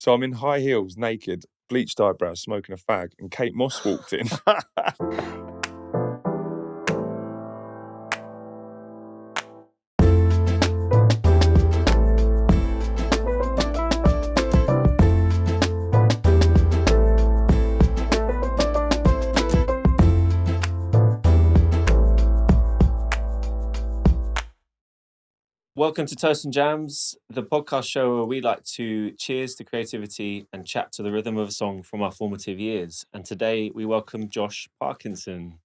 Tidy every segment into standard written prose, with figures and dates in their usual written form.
So I'm in high heels, naked, bleached eyebrows, smoking a fag, and Kate Moss walked in. Welcome to Toast and Jams, the podcast show where we like to cheers to creativity and chat to the rhythm of a song from our formative years. And today we welcome Josh Parkinson.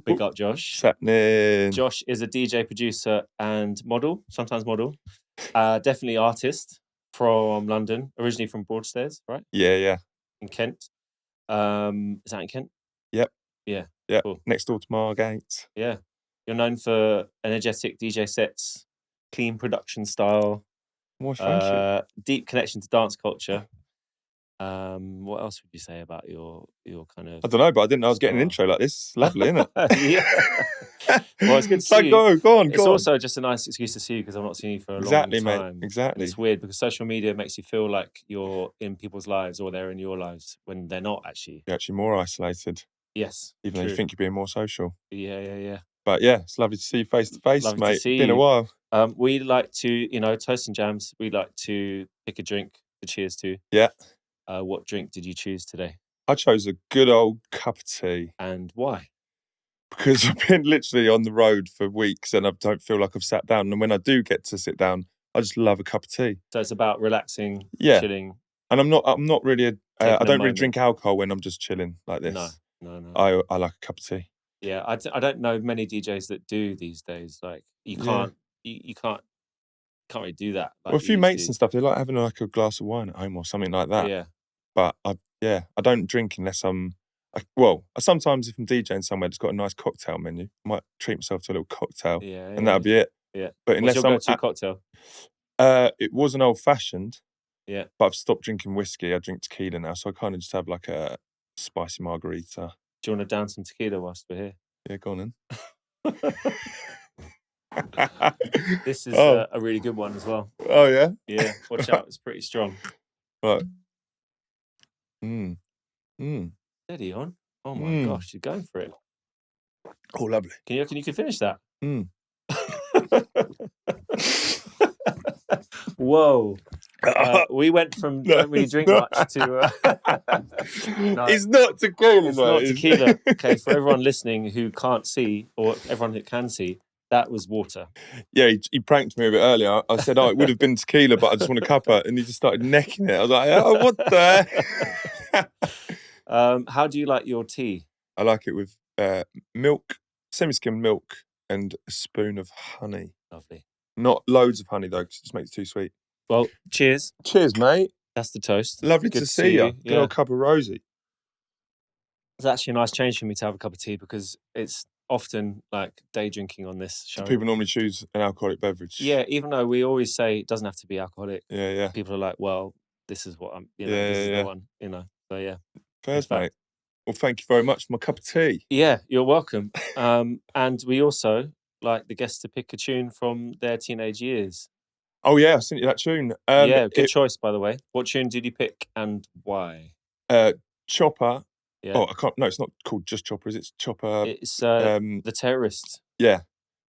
Big up, Josh. What's happening? Josh is a DJ, producer and model, sometimes model. Definitely artist from London, originally from Broadstairs, right? Yeah. In Kent. Is that in Kent? Yep. Yeah. Cool. Next door to Margate. Yeah. You're known for energetic DJ sets, clean production style, deep connection to dance culture. What else would you say about your kind of? I don't know, but I didn't know I was getting an intro like this. It's lovely, isn't it? Yeah. Well, it's good to see you. Go on. It's also just a nice excuse to see you because I've not seen you for a long time. Mate. Exactly. And it's weird because social media makes you feel like you're in people's lives or they're in your lives when they're not actually. You're actually more isolated. Yes. Even though you think you're being more social. Yeah. But yeah, it's lovely to see you face to face, Lovely mate. to see Been you. a while. We like to, Toast and Jams, we like to pick a drink to cheers to. Yeah. What drink did you choose today? I chose a good old cup of tea. And why? Because I've been literally on the road for weeks and I don't feel like I've sat down. And when I do get to sit down, I just love a cup of tea. So it's about relaxing, chilling. And I'm not really I don't really moment. drink alcohol when I'm just chilling like this. No. I like a cup of tea. Yeah, I don't know many DJs that do these days. Like you can't really do that. Like well, a few mates and stuff, they like having like a glass of wine at home or something like that. Yeah. But I don't drink unless sometimes if I'm DJing somewhere that's got a nice cocktail menu, I might treat myself to a little cocktail. And that'll be it. Yeah. But unless what's your go-to cocktail? It was an old fashioned. Yeah. But I've stopped drinking whiskey. I drink tequila now, so I kind of just have like a spicy margarita. Do you want to down some tequila whilst we're here? Yeah, go on then. This is a really good one as well. Oh, yeah? Yeah, watch out. It's pretty strong. Right. Steady on. Oh, my gosh. You're going for it. Oh, lovely. Can you finish that? Whoa. We went from don't really drink much to... No, it's not tequila. It's not tequila. Okay, for everyone listening who can't see, or everyone who can see, that was water. Yeah, he pranked me a bit earlier. I said, it would have been tequila, but I just want a cuppa. And he just started necking it. I was like, oh, what the? How do you like your tea? I like it with milk, semi-skimmed milk, and a spoon of honey. Lovely. Not loads of honey, though, because it just makes it too sweet. Well, cheers. Cheers, mate. That's the toast. Lovely to see you. Good old cup of rosy. It's actually a nice change for me to have a cup of tea because it's often like day drinking on this show. Do people normally choose an alcoholic beverage? Yeah, even though we always say it doesn't have to be alcoholic. Yeah. People are like, well, this is what I'm, this is the one, So, yeah. First, mate. Well, thank you very much for my cup of tea. Yeah, you're welcome. And we also like the guests to pick a tune from their teenage years. Oh, yeah, I sent you that tune. Good choice, by the way. What tune did you pick and why? Chopper. Yeah. Oh, I can't. No, it's not called just Chopper. Is it Chopper? It's The Terrorists. Yeah,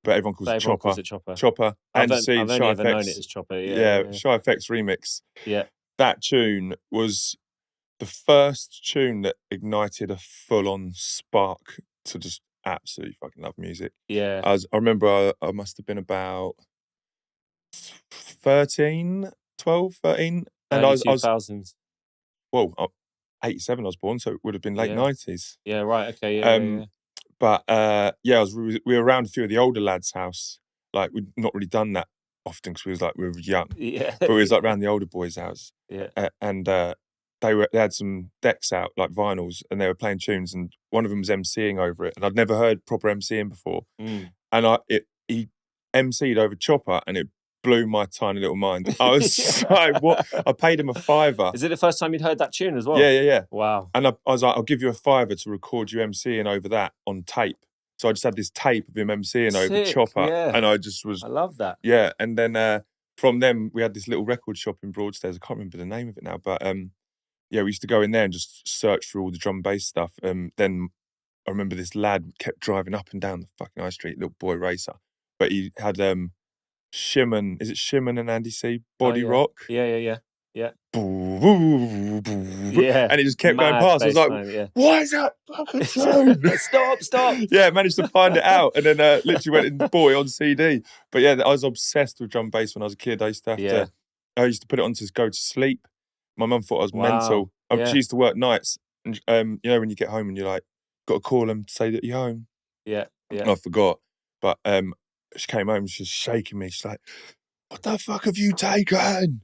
but everyone calls it Chopper. Chopper. I've only ever known it as Chopper. Yeah. Shy FX remix. Yeah. That tune was the first tune that ignited a full-on spark to just absolutely fucking love music. Yeah. I remember I must have been about 13. And I was 2000s. Well, 87 I was born, so it would have been late 90s. Yeah, right, okay, yeah. But we were around a few of the older lads' house. Like, we'd not really done that often because we were young. Yeah. But we was like around the older boys' house. Yeah. And they had some decks out, like vinyls, and they were playing tunes, and one of them was MCing over it. And I'd never heard proper MCing before. And he MC'd over Chopper, and it blew my tiny little mind. I was like, what? I paid him a $5. Is it the first time you'd heard that tune as well? Yeah. Wow. And I was like, I'll give you a $5 to record you MCing over that on tape. So I just had this tape of him MCing over Chopper. Yeah. And I just was... I love that. Yeah. And then from them, we had this little record shop in Broadstairs. I can't remember the name of it now, but yeah, we used to go in there and just search for all the drum and bass stuff. Then I remember this lad kept driving up and down the fucking high street, little boy racer, but he had Shimon, is it Shimon and Andy C? Body Rock? Yeah. Boo, boo, boo, boo. Yeah. And it just kept going Mad past. I was like, bass line, yeah. what is that fucking tune? Stop. Yeah, managed to find it out, and then literally went and bought it on CD. But yeah, I was obsessed with drum and bass when I was a kid. I used to put it on to go to sleep. My mum thought I was mental. She used to work nights, and you know when you get home and you're like, got to call them to say that you're home. Yeah. And I forgot, but she came home, she was shaking me. She's like, "What the fuck have you taken?"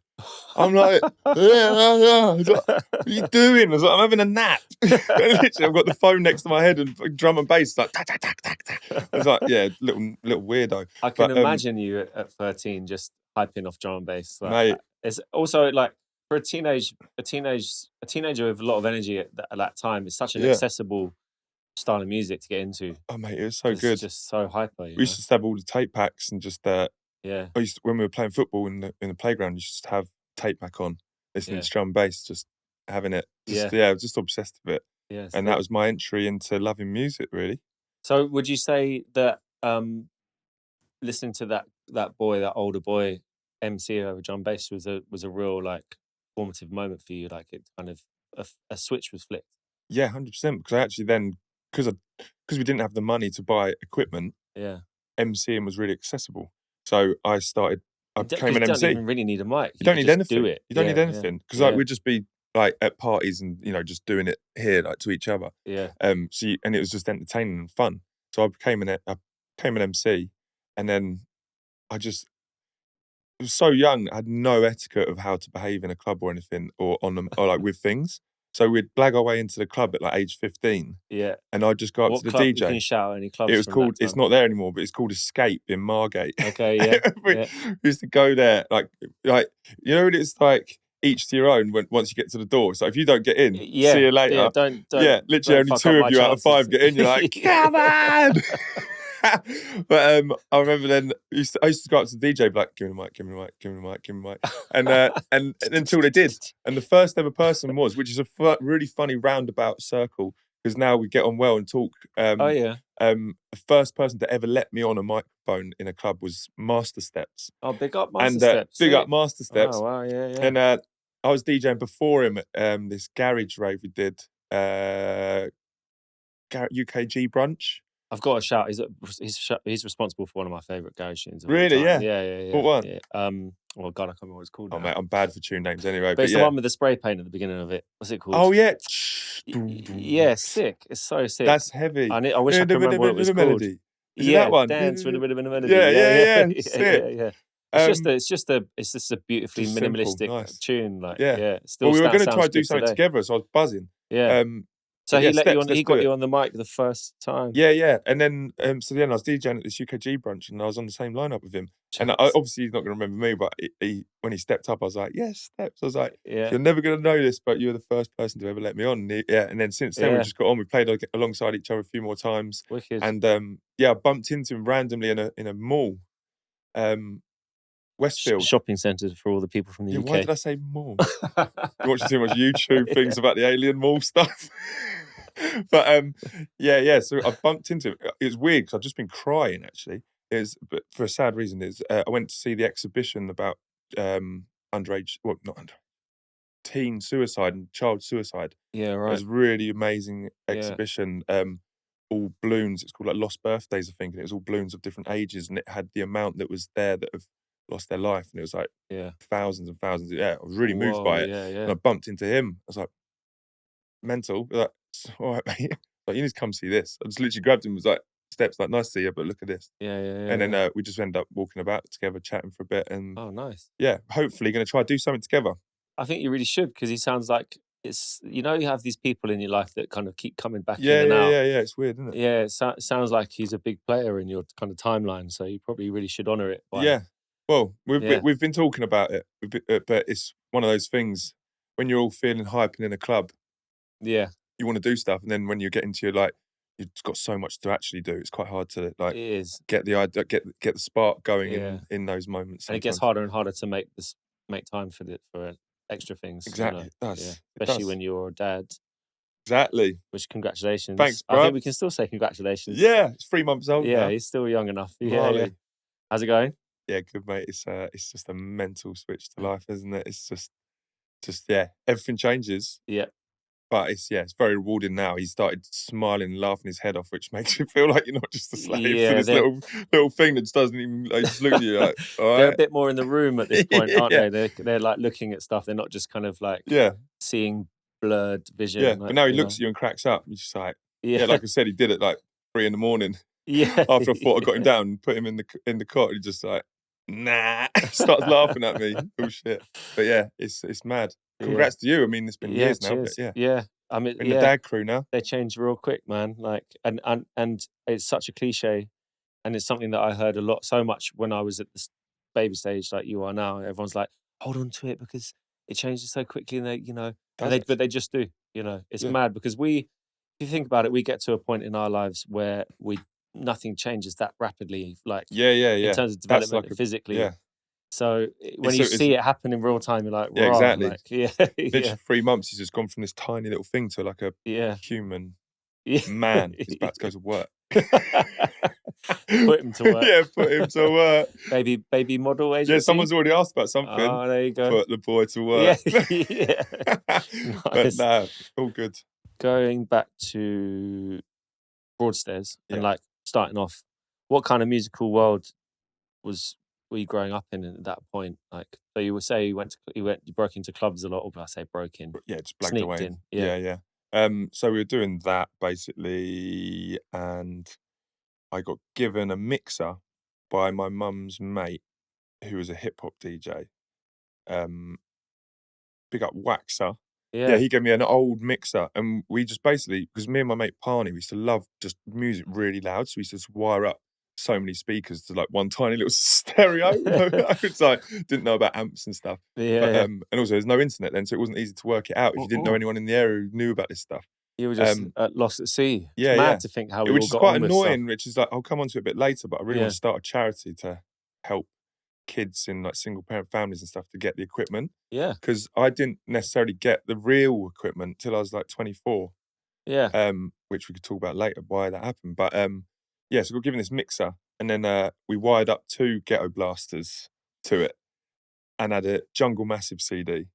I'm like, yeah. Like, what are you doing? I was like, I'm having a nap. Literally, I've got the phone next to my head and drum and bass like tack, tack, tack, tack, tack. I was like, yeah, little weirdo. I can imagine you at 13 just hyping off drum and bass. Like, mate, it's also like for a teenager with a lot of energy at that time. It's such an accessible style of music to get into. Oh mate, it was so good. It's just so hyper. We used to have all the tape packs and just when we were playing football in the playground, you just have tape pack on, listening to drum and bass, just having it. I was just obsessed with it. Yeah, and that was my entry into loving music, really. So would you say that listening to that older boy MC over drum and bass was a real like formative moment for you? Like it kind of a switch was flipped. Yeah, 100%. Because I actually then, because we didn't have the money to buy equipment, MCing was really accessible. So I became an MC. You don't even really need a mic. You don't need anything. Do it. You don't need anything. Because like we'd just be like at parties and just doing it here like to each other. Yeah. And it was just entertaining and fun. So I became an MC, and then I was so young. I had no etiquette of how to behave in a club or anything, or like with things. So we'd blag our way into the club at like age 15. Yeah. And I'd just go up to the club, DJ. You can shout any clubs. It was called, it's not there anymore, but it's called Escape in Margate. Okay, yeah. We used to go there, like when it's like each to your own once you get to the door. So if you don't get in, see you later. Yeah, don't literally only 2 of you out of 5 get in. You're like, come on! But I remember then I used to go up to the DJ, be like, give me the mic, give me the mic, give me the mic, give me the mic, and until they did. And the first ever person was, which is a really funny roundabout circle, because now we get on well and talk. The first person to ever let me on a microphone in a club was Master Steps. Oh, big up Master Steps! Big up Master Steps! Oh wow, yeah. And I was DJing before him at this garage rave we did, UKG brunch. I've got to shout. He's responsible for one of my favourite garage tunes. Really? Yeah. Yeah. What one? Yeah. Oh God, I can't remember what it's called. Oh mate, I'm bad for tune names anyway. But it's the one with the spray paint at the beginning of it. What's it called? Oh yeah. Yeah, sick. It's so sick. That's heavy. I wish I could remember what it was called. Melody. Is it that one? Dance with a bit of a melody. Yeah. Sick. Yeah. It's just a beautifully minimalistic tune. Like still. Well, we were going to try to do something together, so I was buzzing. Yeah. So he let you on. He got you on the mic the first time. Yeah. And then I was DJing at this UKG brunch, and I was on the same lineup with him. And obviously he's not going to remember me, but when he stepped up, I was like, yes, Steps. I was like, you're never going to know this, but you're the first person to ever let me on. And then since then we just got on. We played alongside each other a few more times. Wicked. And I bumped into him randomly in a mall. Westfield. Shopping centres for all the people from the UK. Why did I say mall? You're watching too much YouTube things about the alien mall stuff. But so I bumped into him. It was weird because I'd just been crying actually. But for a sad reason I went to see the exhibition about teen suicide and child suicide. Yeah, right. It was a really amazing exhibition. All balloons. It's called like Lost Birthdays, I think, and it was all balloons of different ages, and it had the amount that was there that have lost their life, and it was like thousands and thousands. I was really moved by it. And I bumped into him. I was like, mental. Like, all right, mate. Like, you need to come see this. I just literally grabbed him. Was like, Steps, like, nice to see you, but look at this. And then we just ended up walking about together, chatting for a bit, and oh, nice. Yeah, hopefully going to try to do something together. I think you really should, because he sounds like it's you have these people in your life that kind of keep coming back in and out. Yeah. It's weird, isn't it? Yeah, it sounds like he's a big player in your kind of timeline, so you probably really should honour it. Well, we've been talking about it, but it's one of those things when you're all feeling hype and in a club. Yeah. You want to do stuff, and then when you get into your you've got so much to actually do. It's quite hard to like It is. get the idea, get the spark going Yeah. in those moments. And it gets Sometimes. harder and harder to make time for extra things. Exactly, You it know? does. Yeah. It Especially does. when you're a dad. Exactly. Which congratulations. Thanks, I think bruv. we can still say congratulations. Yeah, it's 3 months old Yeah, now. he's still young enough. Yeah, Marley. yeah. How's it going? Yeah, good mate. It's just a mental switch to life, isn't it? It's just yeah, everything changes. Yeah. But it's very rewarding now. He started smiling and laughing his head off, which makes you feel like you're not just a slave to this little thing that just doesn't even like, just look at you like, all They're right. a bit more in the room at this point, aren't Yeah. they? They're like looking at stuff. They're not just kind of like seeing blurred vision. Yeah, like, but now he looks at you and cracks up. You're just like, yeah, like I said, he did it like 3 a.m. Yeah. After I thought I got him down and put him in the cot, he just like, nah, starts laughing at me. Oh shit! But yeah, it's mad. Congrats to you. I mean, it's been years now, but yeah. I mean, in the dad crew now. They change real quick, man. Like, and it's such a cliche, and it's something that I heard so much when I was at this baby stage, like you are now. Everyone's like, hold on to it because it changes so quickly, and but they just do. It's mad because if you think about it, we get to a point in our lives where nothing changes that rapidly, like in terms of development like physically. Yeah. So when you see it happen in real time, you're like, yeah, exactly. Like, yeah. Literally 3 months, he's just gone from this tiny little thing to like a human man. He's about to go to work. Put him to work. Yeah, put him to work. Baby model agency. Yeah, someone's already asked about something. Oh, there you go. Put the boy to work. Yeah. Nice. But no, all good. Going back to Broadstairs and like starting off, what kind of musical world were you growing up in at that point? Like, so you would say you broke into clubs a lot, or I say broke in? Yeah, just blagged away. In. Yeah. So we were doing that basically, and I got given a mixer by my mum's mate, who was a hip hop DJ. Big up Waxer. Yeah, he gave me an old mixer, and we just basically, because me and my mate Parney, we used to love just music really loud, so we used to just wire up so many speakers to like one tiny little stereo. It's like, didn't know about amps and stuff. And also there's no internet then, so it wasn't easy to work it out if you didn't know anyone in the area who knew about this stuff. You were just lost at sea. Yeah, it's mad to think how we all got on with stuff. Which is quite annoying, which is like, I'll come on to it a bit later, but I really want to start a charity to help kids in like single parent families and stuff to get the equipment. Yeah. Because I didn't necessarily get the real equipment till I was like 24. Yeah. Which we could talk about later why that happened. But so we got given this mixer, and then we wired up 2 ghetto blasters to it and had a Jungle Massive CD.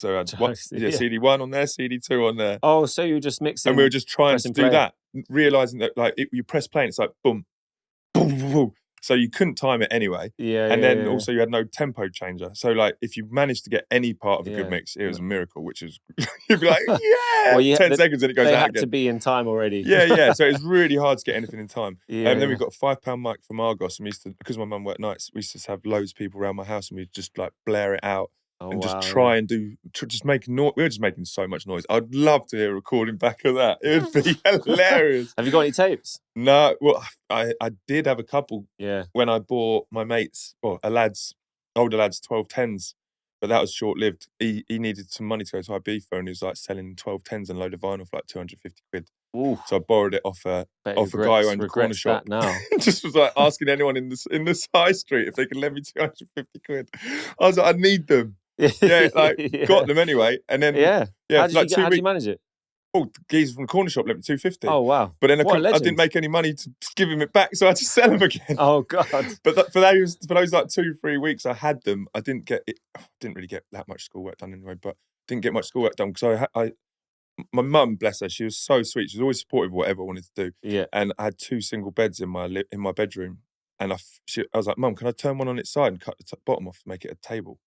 So I had CD1 on there, CD2 on there. Oh, so you were just mixing. And we were just trying to do that, realising that like you press play and it's like boom, boom, boom, boom. So you couldn't time it anyway. And then also you had no tempo changer. So like if you managed to get any part of a good mix, it was a miracle, which is, you'd be like, well, 10 seconds and it goes out again. They had to be in time already. Yeah. So it's really hard to get anything in time. And then we got a £5 mic from Argos, and we used to, because my mum worked nights, we used to have loads of people around my house, and we'd just like blare it out. Just try and just make noise. We were just making so much noise. I'd love to hear a recording back of that. It would be hilarious. Have you got any tapes? No, well, I did have a couple. Yeah. When I bought my mate's, older lad's 1210s, but that was short lived. He needed some money to go to Ibiza, and he was like selling 1210s and a load of vinyl for like 250 quid. Ooh. So I borrowed it off a guy who owned the corner shop. Now. Just was like asking anyone in this high street if they could lend me 250 quid. I was like, I need them. Got them anyway. And then how did you manage it? Oh, the geezer from the corner shop lent me 250. Oh wow! But then I didn't make any money to give him it back, so I had to sell them again. Oh god! But for those like 2-3 weeks, I had them. I didn't really get that much schoolwork done anyway. But didn't get much schoolwork done because my mum, bless her, she was so sweet. She was always supportive of whatever I wanted to do. Yeah. And I had 2 single beds in my bedroom, and I was like, Mum, can I turn one on its side and cut the bottom off to make it a table?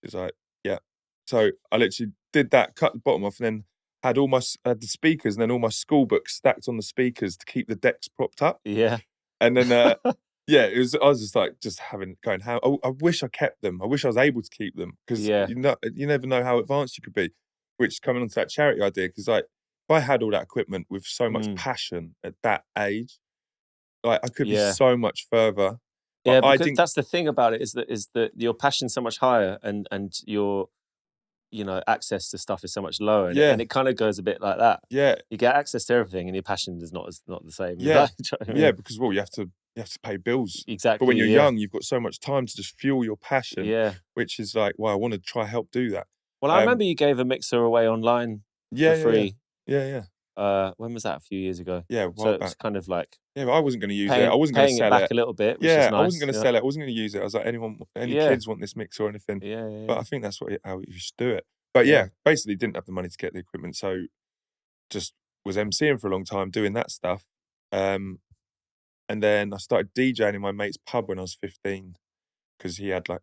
She was like, yeah. So I literally did that, cut the bottom off, and then had the speakers and then all my school books stacked on the speakers to keep the decks propped up. Yeah. And then, I was just like, going how I wish I kept them. I wish I was able to keep them because you never know how advanced you could be. Which coming onto that charity idea, because like if I had all that equipment with so much passion at that age, like I could be so much further. But because that's the thing about it is that your passion's so much higher and your access to stuff is so much lower, and, Yeah. and it kind of goes a bit like that. Yeah. You get access to everything, and your passion is not the same. Yeah. Do you know what I mean? Yeah, because you have to pay bills. Exactly. But when you're young, you've got so much time to just fuel your passion. Yeah. Which is like, well, I want to try help do that. Well, I remember you gave a mixer away online for free. Yeah. When was that? A few years ago. Yeah, so it's kind of like. Yeah, but I wasn't going to use it. I wasn't going to sell it back a little bit. Which is nice. I wasn't going to sell it. I wasn't going to use it. I was like, any kids want this mix or anything? Yeah. But I think that's how you should do it. But basically didn't have the money to get the equipment, so just was MCing for a long time doing that stuff. And then I started DJing in my mate's pub when I was 15 because he had like,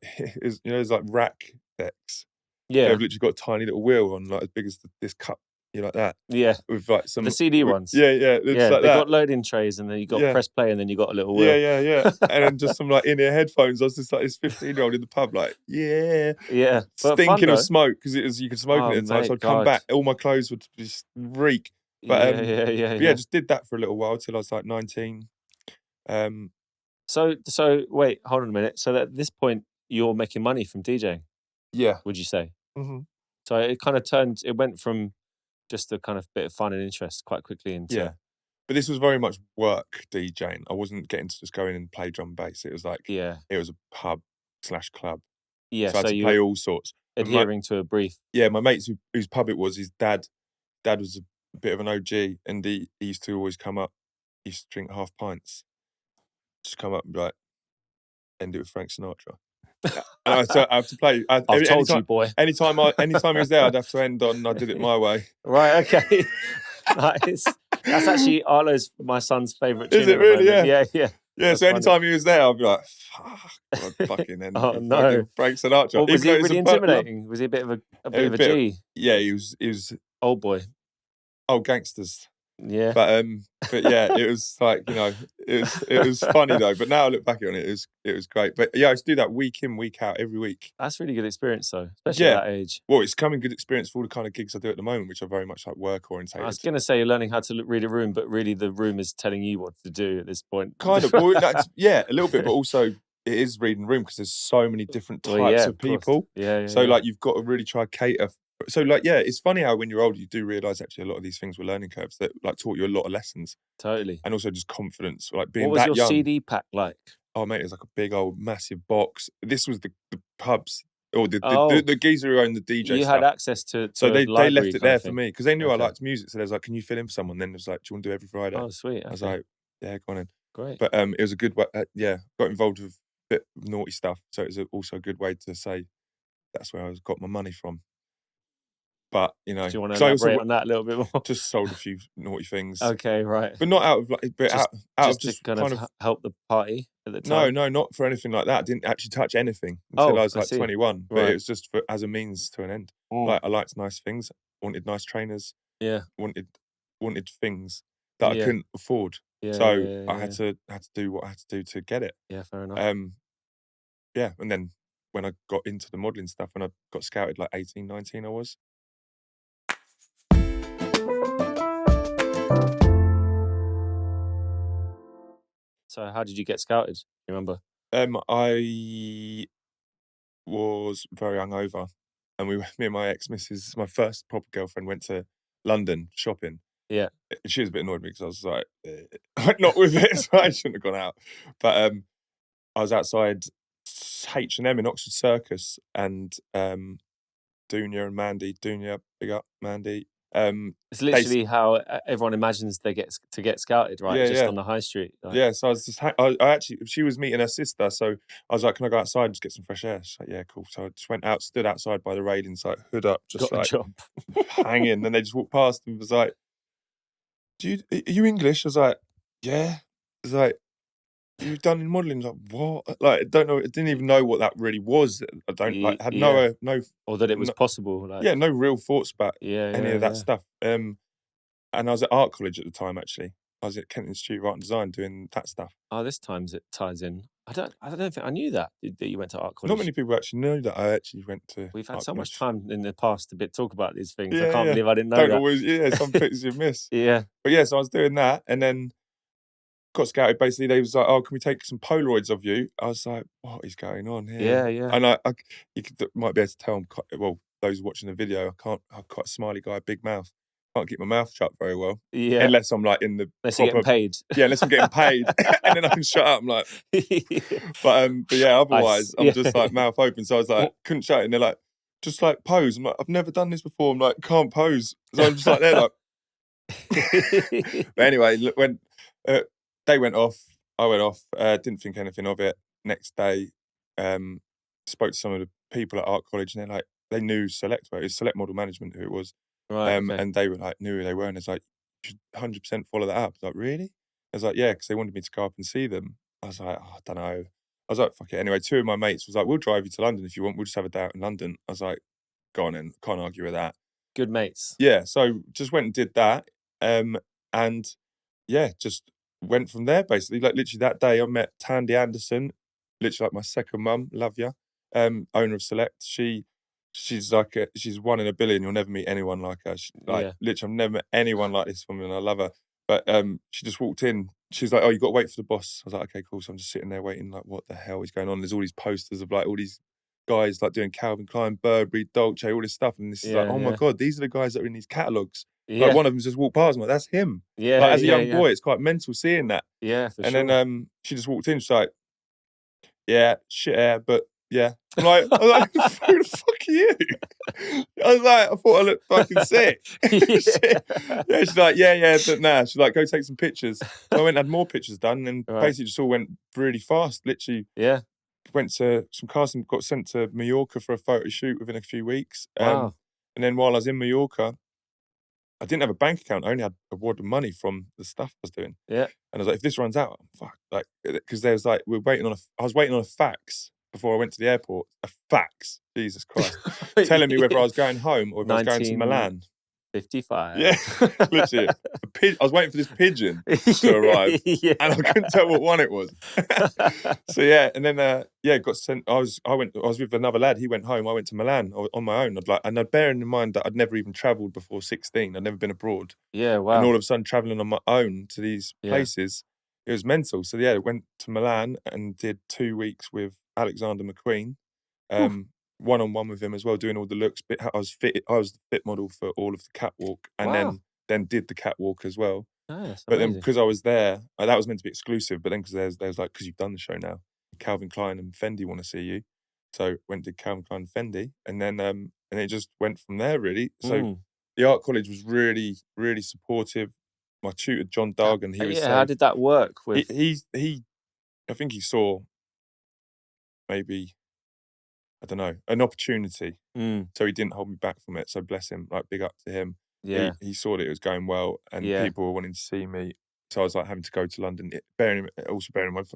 there's like rack decks. Yeah. They've literally got a tiny little wheel on, like as big as this cup, like that. Yeah. With like some the CD ones. Yeah. It's like they that. got loading trays, and then you got press play, and then you got a little wheel. Yeah. And then just some like in-ear headphones. I was just like this 15-year-old in the pub, like stinking of smoke because you could smoke it at the time. So I'd come back, all my clothes would just reek. But just did that for a little while till I was like 19. So wait, hold on a minute. So at this point, you're making money from DJing. Yeah. Would you say? Mm-hmm. So it kind of it went from just a kind of bit of fun and interest quite quickly into. Yeah. But this was very much work DJing. I wasn't getting to just go in and play drum and bass. It was like, it was a pub/club. Yeah. So I had to play all sorts. Adhering to a brief. Yeah, my mates whose pub it was, his dad was a bit of an OG, and he used to always come up. He used to drink half pints. Just come up and be like, end it with Frank Sinatra. So I have to play. I've told you, boy. Anytime he was there, I'd have to end on I did it my way. Right, okay. Nice. That's actually Arlo's, my son's favourite tune. Is it really? Yeah. Yeah, so anytime he was there, I'd be like, fuck, I'd fucking end oh, no. Frank Sinatra. Well, was he really intimidating? Was he a bit of a G? Yeah, he was old boy. Old gangsters. Yeah. But yeah, it was like, it was funny though. But now I look back on it, it was great. But yeah, I used to do that week in, week out, every week. That's really good experience though, especially at that age. Well, it's becoming good experience for all the kind of gigs I do at the moment, which are very much like work orientated. I was going to say you're learning how to read a room, but really the room is telling you what to do at this point. Kind of. Well, a little bit, but also it is reading room because there's so many different types of people. Yeah. So like you've got to really try to cater. So like, it's funny how when you're older, you do realise actually a lot of these things were learning curves that like taught you a lot of lessons. Totally. And also just confidence, like being that young. What was your young. CD pack like? Oh mate, it was like a big old massive box. This was the pubs or the geezer who owned the DJ. You stuff. had access to so they left it there for me because they knew I liked music. So they was like, "Can you fill in for someone?" Then it was like, "Do you want to do every Friday?" Oh sweet. Okay. I was like, "Yeah, go on in." Great. But it was a good way. Got involved with a bit of naughty stuff, so it was also a good way to say that's where I got my money from. But do you want to elaborate on that a little bit more? Just sold a few naughty things. Okay, right. But not out of like, but out of just kind of help the party at the time. No, not for anything like that. I didn't actually touch anything until I was like 21. But it was just as a means to an end. Like I liked nice things, wanted nice trainers. Yeah. Wanted things that I couldn't afford. Yeah, so I had to do what I had to do to get it. Yeah, fair enough. And then when I got into the modelling stuff, when I got scouted like 18, 19 I was. So how did you get scouted? Do you remember? I was very hungover, and me and my ex-missus, my first proper girlfriend, went to London shopping. Yeah. She was a bit annoyed with me because I was like, not with it, so I shouldn't have gone out. But I was outside H&M in Oxford Circus, and Dunya and Mandy, big up, Mandy. It's literally how everyone imagines they get scouted, right? Just on the high street. Like. Yeah, so I was just, I actually, she was meeting her sister, so I was like, can I go outside and just get some fresh air? She's like, yeah, cool. So I just went out, stood outside by the railings, like hood up, just got like a job. hanging. Then they just walked past and was like, are you English? I was like, yeah. I was like, you've done in modelling? Like, what? Like, I don't know. I didn't even know what that really was. I don't had no, or that it was possible. Like, no real thoughts about any of that stuff. And I was at art college at the time. Actually, I was at Kent Institute of Art and Design doing that stuff. Oh, this times it ties in. I don't think I knew that you went to art college. Not many people actually know that I actually went to. We've had art so college. much time in the past to talk about these things. I can't believe I didn't know that. Always, some bits you miss. Yeah. But so I was doing that, and then got scouted. Basically, they was like, "Oh, can we take some Polaroids of you?" I was like, "What is going on here?" Yeah. And you might be able to tell I'm those watching the video, I'm quite a smiley guy, big mouth. Can't keep my mouth shut very well. Yeah. Unless I'm like in the Unless you're getting paid. Yeah, unless I'm getting paid. And then I can shut up. I'm like, but yeah, otherwise I'm just like mouth open. So I was like, couldn't shut it. And they're like, just like pose. I'm like, I've never done this before. I'm like, can't pose. So I'm just like, they're like. But anyway, when they went off, I went off, didn't think anything of it. Next day, spoke to some of the people at art college, and they knew Select. It was Select Model Management who it was. Right. And they were like, knew who they were, and it's like, you should 100% follow that up. I was like, really? I was like, yeah, because they wanted me to go up and see them. I was like, oh, I don't know. I was like, fuck it. Anyway, 2 of my mates was like, we'll drive you to London if you want. We'll just have a day out in London. I was like, go on then. Can't argue with that. Good mates. Yeah, so just went and did that. And yeah, just went from there basically. Like literally that day I met Tandy Anderson, literally like my second mum, love ya, owner of Select. She's like she's one in a billion. You'll never meet anyone like her. Literally, I've never met anyone like this woman. I love her. But she just walked in. She's like, "Oh, you got to wait for the boss." I was like, "Okay, cool." So I'm just sitting there waiting, like, what the hell is going on? There's all these posters of like all these guys like doing Calvin Klein, Burberry, Dolce, all this stuff, and this is like, oh my god, these are the guys that are in these catalogs. Like one of them just walked past. I'm like, that's him. Yeah. Like as a young boy, it's quite mental seeing that. Yeah, for and sure. then she just walked in. She's like, yeah, shit hair, but yeah. I was like, who the fuck are you? I was like, I thought I looked fucking sick. Yeah, she's like, yeah, but nah. She's like, go take some pictures. So I went and had more pictures done, and basically just all went really fast. Literally, went to some casting, got sent to Mallorca for a photo shoot within a few weeks. Wow. And then while I was in Mallorca, I didn't have a bank account. I only had a wad of money from the stuff I was doing. Yeah. And I was like, if this runs out, fuck. Like, because there was like, I was waiting on a fax before I went to the airport. A fax. Jesus Christ. Telling me whether I was going home or if I was going to Milan. 55. Yeah, literally. I was waiting for this pigeon to arrive, and I couldn't tell what one it was. So yeah, and then got sent. I was with another lad. He went home. I went to Milan on my own. I'd bearing in mind that I'd never even travelled before 16. I'd never been abroad. Yeah, wow. And all of a sudden, travelling on my own to these places, it was mental. So yeah, I went to Milan and did 2 weeks with Alexander McQueen. One-on-one with him as well, doing all the looks. I was the fit model for all of the catwalk, and then did the catwalk as well. Nice, but then because I was there, that was meant to be exclusive. But then because there's like, because you've done the show now, Calvin Klein and Fendi want to see you, so went to Calvin Klein and Fendi, and then and it just went from there really. So the art college was really, really supportive. My tutor John Dargan, he was how did that work? With he I think he saw maybe, I don't know, an opportunity. So he didn't hold me back from it. So bless him, like big up to him. Yeah. He saw that it was going well and people were wanting to see me. So I was like having to go to London. Bearing in mind,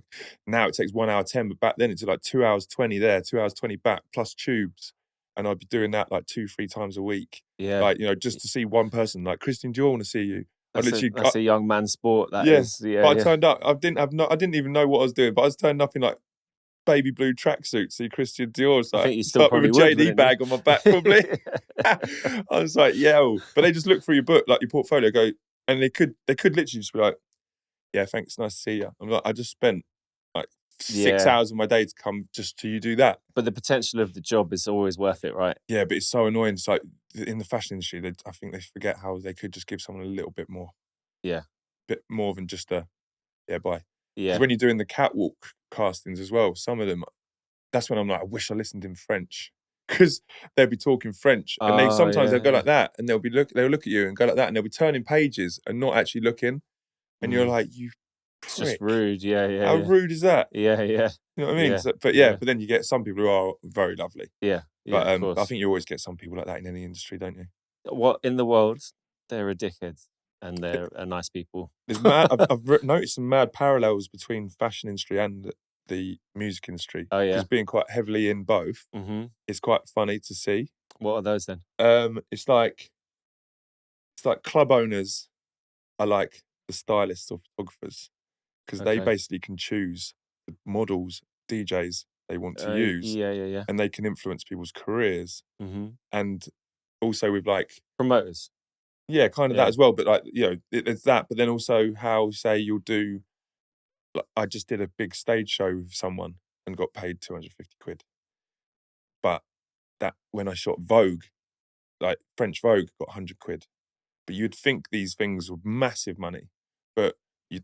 now it takes 1 hour 10, but back then it's like 2 hours 20 there, 2 hours 20 back, plus tubes. And I'd be doing that like 2-3 times a week. Yeah. Like, just to see one person, like, Christian, do you want to see you? That's a young man's sport. That is. Yeah. But I turned up. I didn't even know what I was doing, but I was turned up in like baby blue tracksuit, see Christian Dior's like, I think you still probably with a JD bag on my back, probably. I was like, but they just look through your book, like your portfolio, go, and they could literally just be like, yeah, thanks, nice to see you. I'm like, I just spent like 6 hours of my day to come just to you do that. But the potential of the job is always worth it, right? Yeah, but it's so annoying. It's like in the fashion industry, I think they forget how they could just give someone a little bit more. Yeah. Bit more than just bye. Yeah. Because when you're doing the catwalk castings as well, some of them, that's when I'm like, I wish I listened in French, because they'll be talking French, and they'll go like that, and they'll look at you and go like that, and they'll be turning pages and not actually looking, and you're like, you prick. It's just rude. Yeah. How rude is that? Yeah. You know what I mean? Yeah. So, but then you get some people who are very lovely. Yeah. But of course. I think you always get some people like that in any industry, don't you? What in the world? There are dickheads. And they're nice people. I've noticed some mad parallels between fashion industry and the music industry. Oh yeah, because being quite heavily in both, it's quite funny to see. What are those then? It's like club owners are like the stylists or photographers, because they basically can choose the models, DJs they want to use. Yeah. And they can influence people's careers. And also with like promoters. Yeah, kind of that as well. But like, it's that. But then also how, say, you'll do. Like, I just did a big stage show with someone and got paid 250 quid. But that when I shot Vogue, like French Vogue got 100 quid. But you'd think these things were massive money, but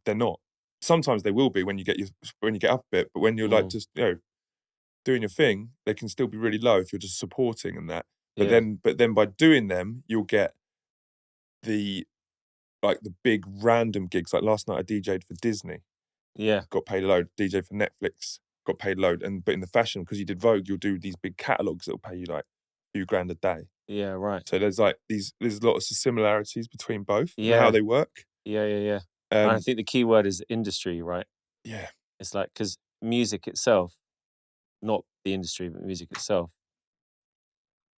they're not. Sometimes they will be when you get up a bit, but when you're like just doing your thing, they can still be really low if you're just supporting and that. But then by doing them, you'll get the big random gigs. Like last night, I DJ'd for Disney. Yeah, got paid a load. DJ for Netflix got paid a load. But in the fashion, because you did Vogue, you'll do these big catalogs that'll pay you like a few grand a day. Yeah, right. So there's lots of similarities between both and Yeah. how they work. Yeah. And I think the key word is industry, right? Yeah. It's like, because music itself, not the industry, but music itself,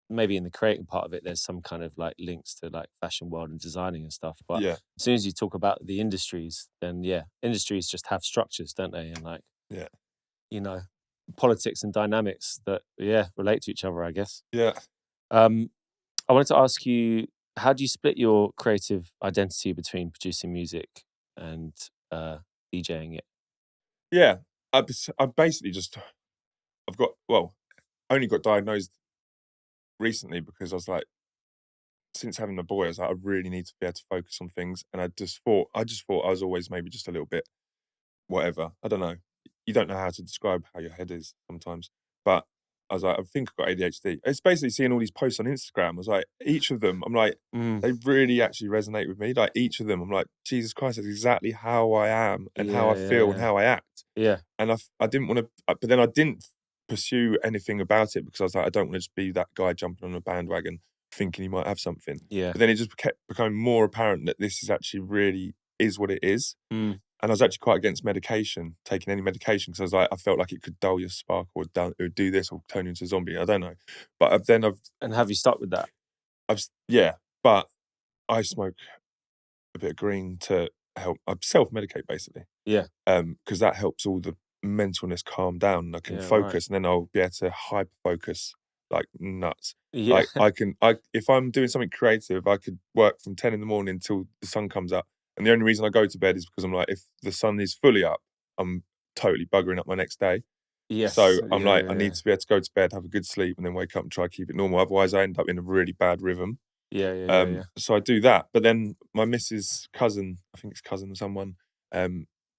maybe in the creating part of it, there's some kind of like links to like fashion world and designing and stuff. But as soon as you talk about the industries, then industries just have structures, don't they? And like, you know, politics and dynamics that relate to each other, I guess. Yeah. I wanted to ask you, how do you split your creative identity between producing music and DJing it? Yeah, I basically only got diagnosed recently because I was like, since having a boy, I was like, I really need to be able to focus on things. And I just thought I was always maybe just a little bit whatever. I don't know. You don't know how to describe how your head is sometimes. But I was like, I think I've got ADHD. It's basically seeing all these posts on Instagram. I was like, each of them, I'm like, they really actually resonate with me. Like each of them, I'm like, Jesus Christ, that's exactly how I am and how I feel and how I act. Yeah. And I didn't want to, but then I didn't pursue anything about it because I was like, I don't want to just be that guy jumping on a bandwagon thinking he might have something. Yeah. But then it just kept becoming more apparent that this is actually really is what it is. And I was actually quite against taking any medication, because I was like, I felt like it could dull your spark or do this or turn you into a zombie. I don't know. But And have you stuck with that? But I smoke a bit of green to help. I self-medicate basically. Yeah. Because that helps all the mentalness calm down and I can focus, and then I'll be able to hyper focus like nuts. Yeah. Like if I'm doing something creative, I could work from 10 in the morning until the sun comes up. And the only reason I go to bed is because I'm like, if the sun is fully up, I'm totally buggering up my next day. Yes. So I'm I need to be able to go to bed, have a good sleep, and then wake up and try to keep it normal. Otherwise, I end up in a really bad rhythm. Yeah. So I do that. But then my missus' cousin, I think it's cousin or someone,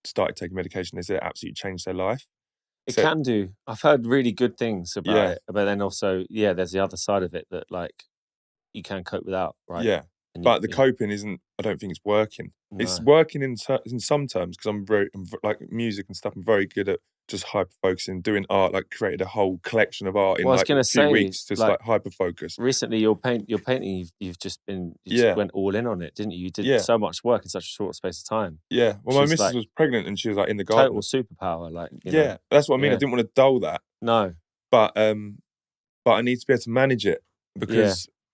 started taking medication. They said it absolutely changed their life. It can do. I've heard really good things about it. But then also, there's the other side of it that like you can cope without, right? Yeah. But the coping isn't, I don't think it's working. No. It's working in some terms, because I'm like music and stuff, I'm very good at just hyper focusing, doing art, like created a whole collection of art in like a few weeks, just like hyper focus. Recently your painting, you've just went all in on it, didn't you? You did so much work in such a short space of time. Yeah. Well, my missus was pregnant and she was like in the garden. Total superpower, like, you know. That's what I mean. Yeah. I didn't want to dull that. No. But I need to be able to manage it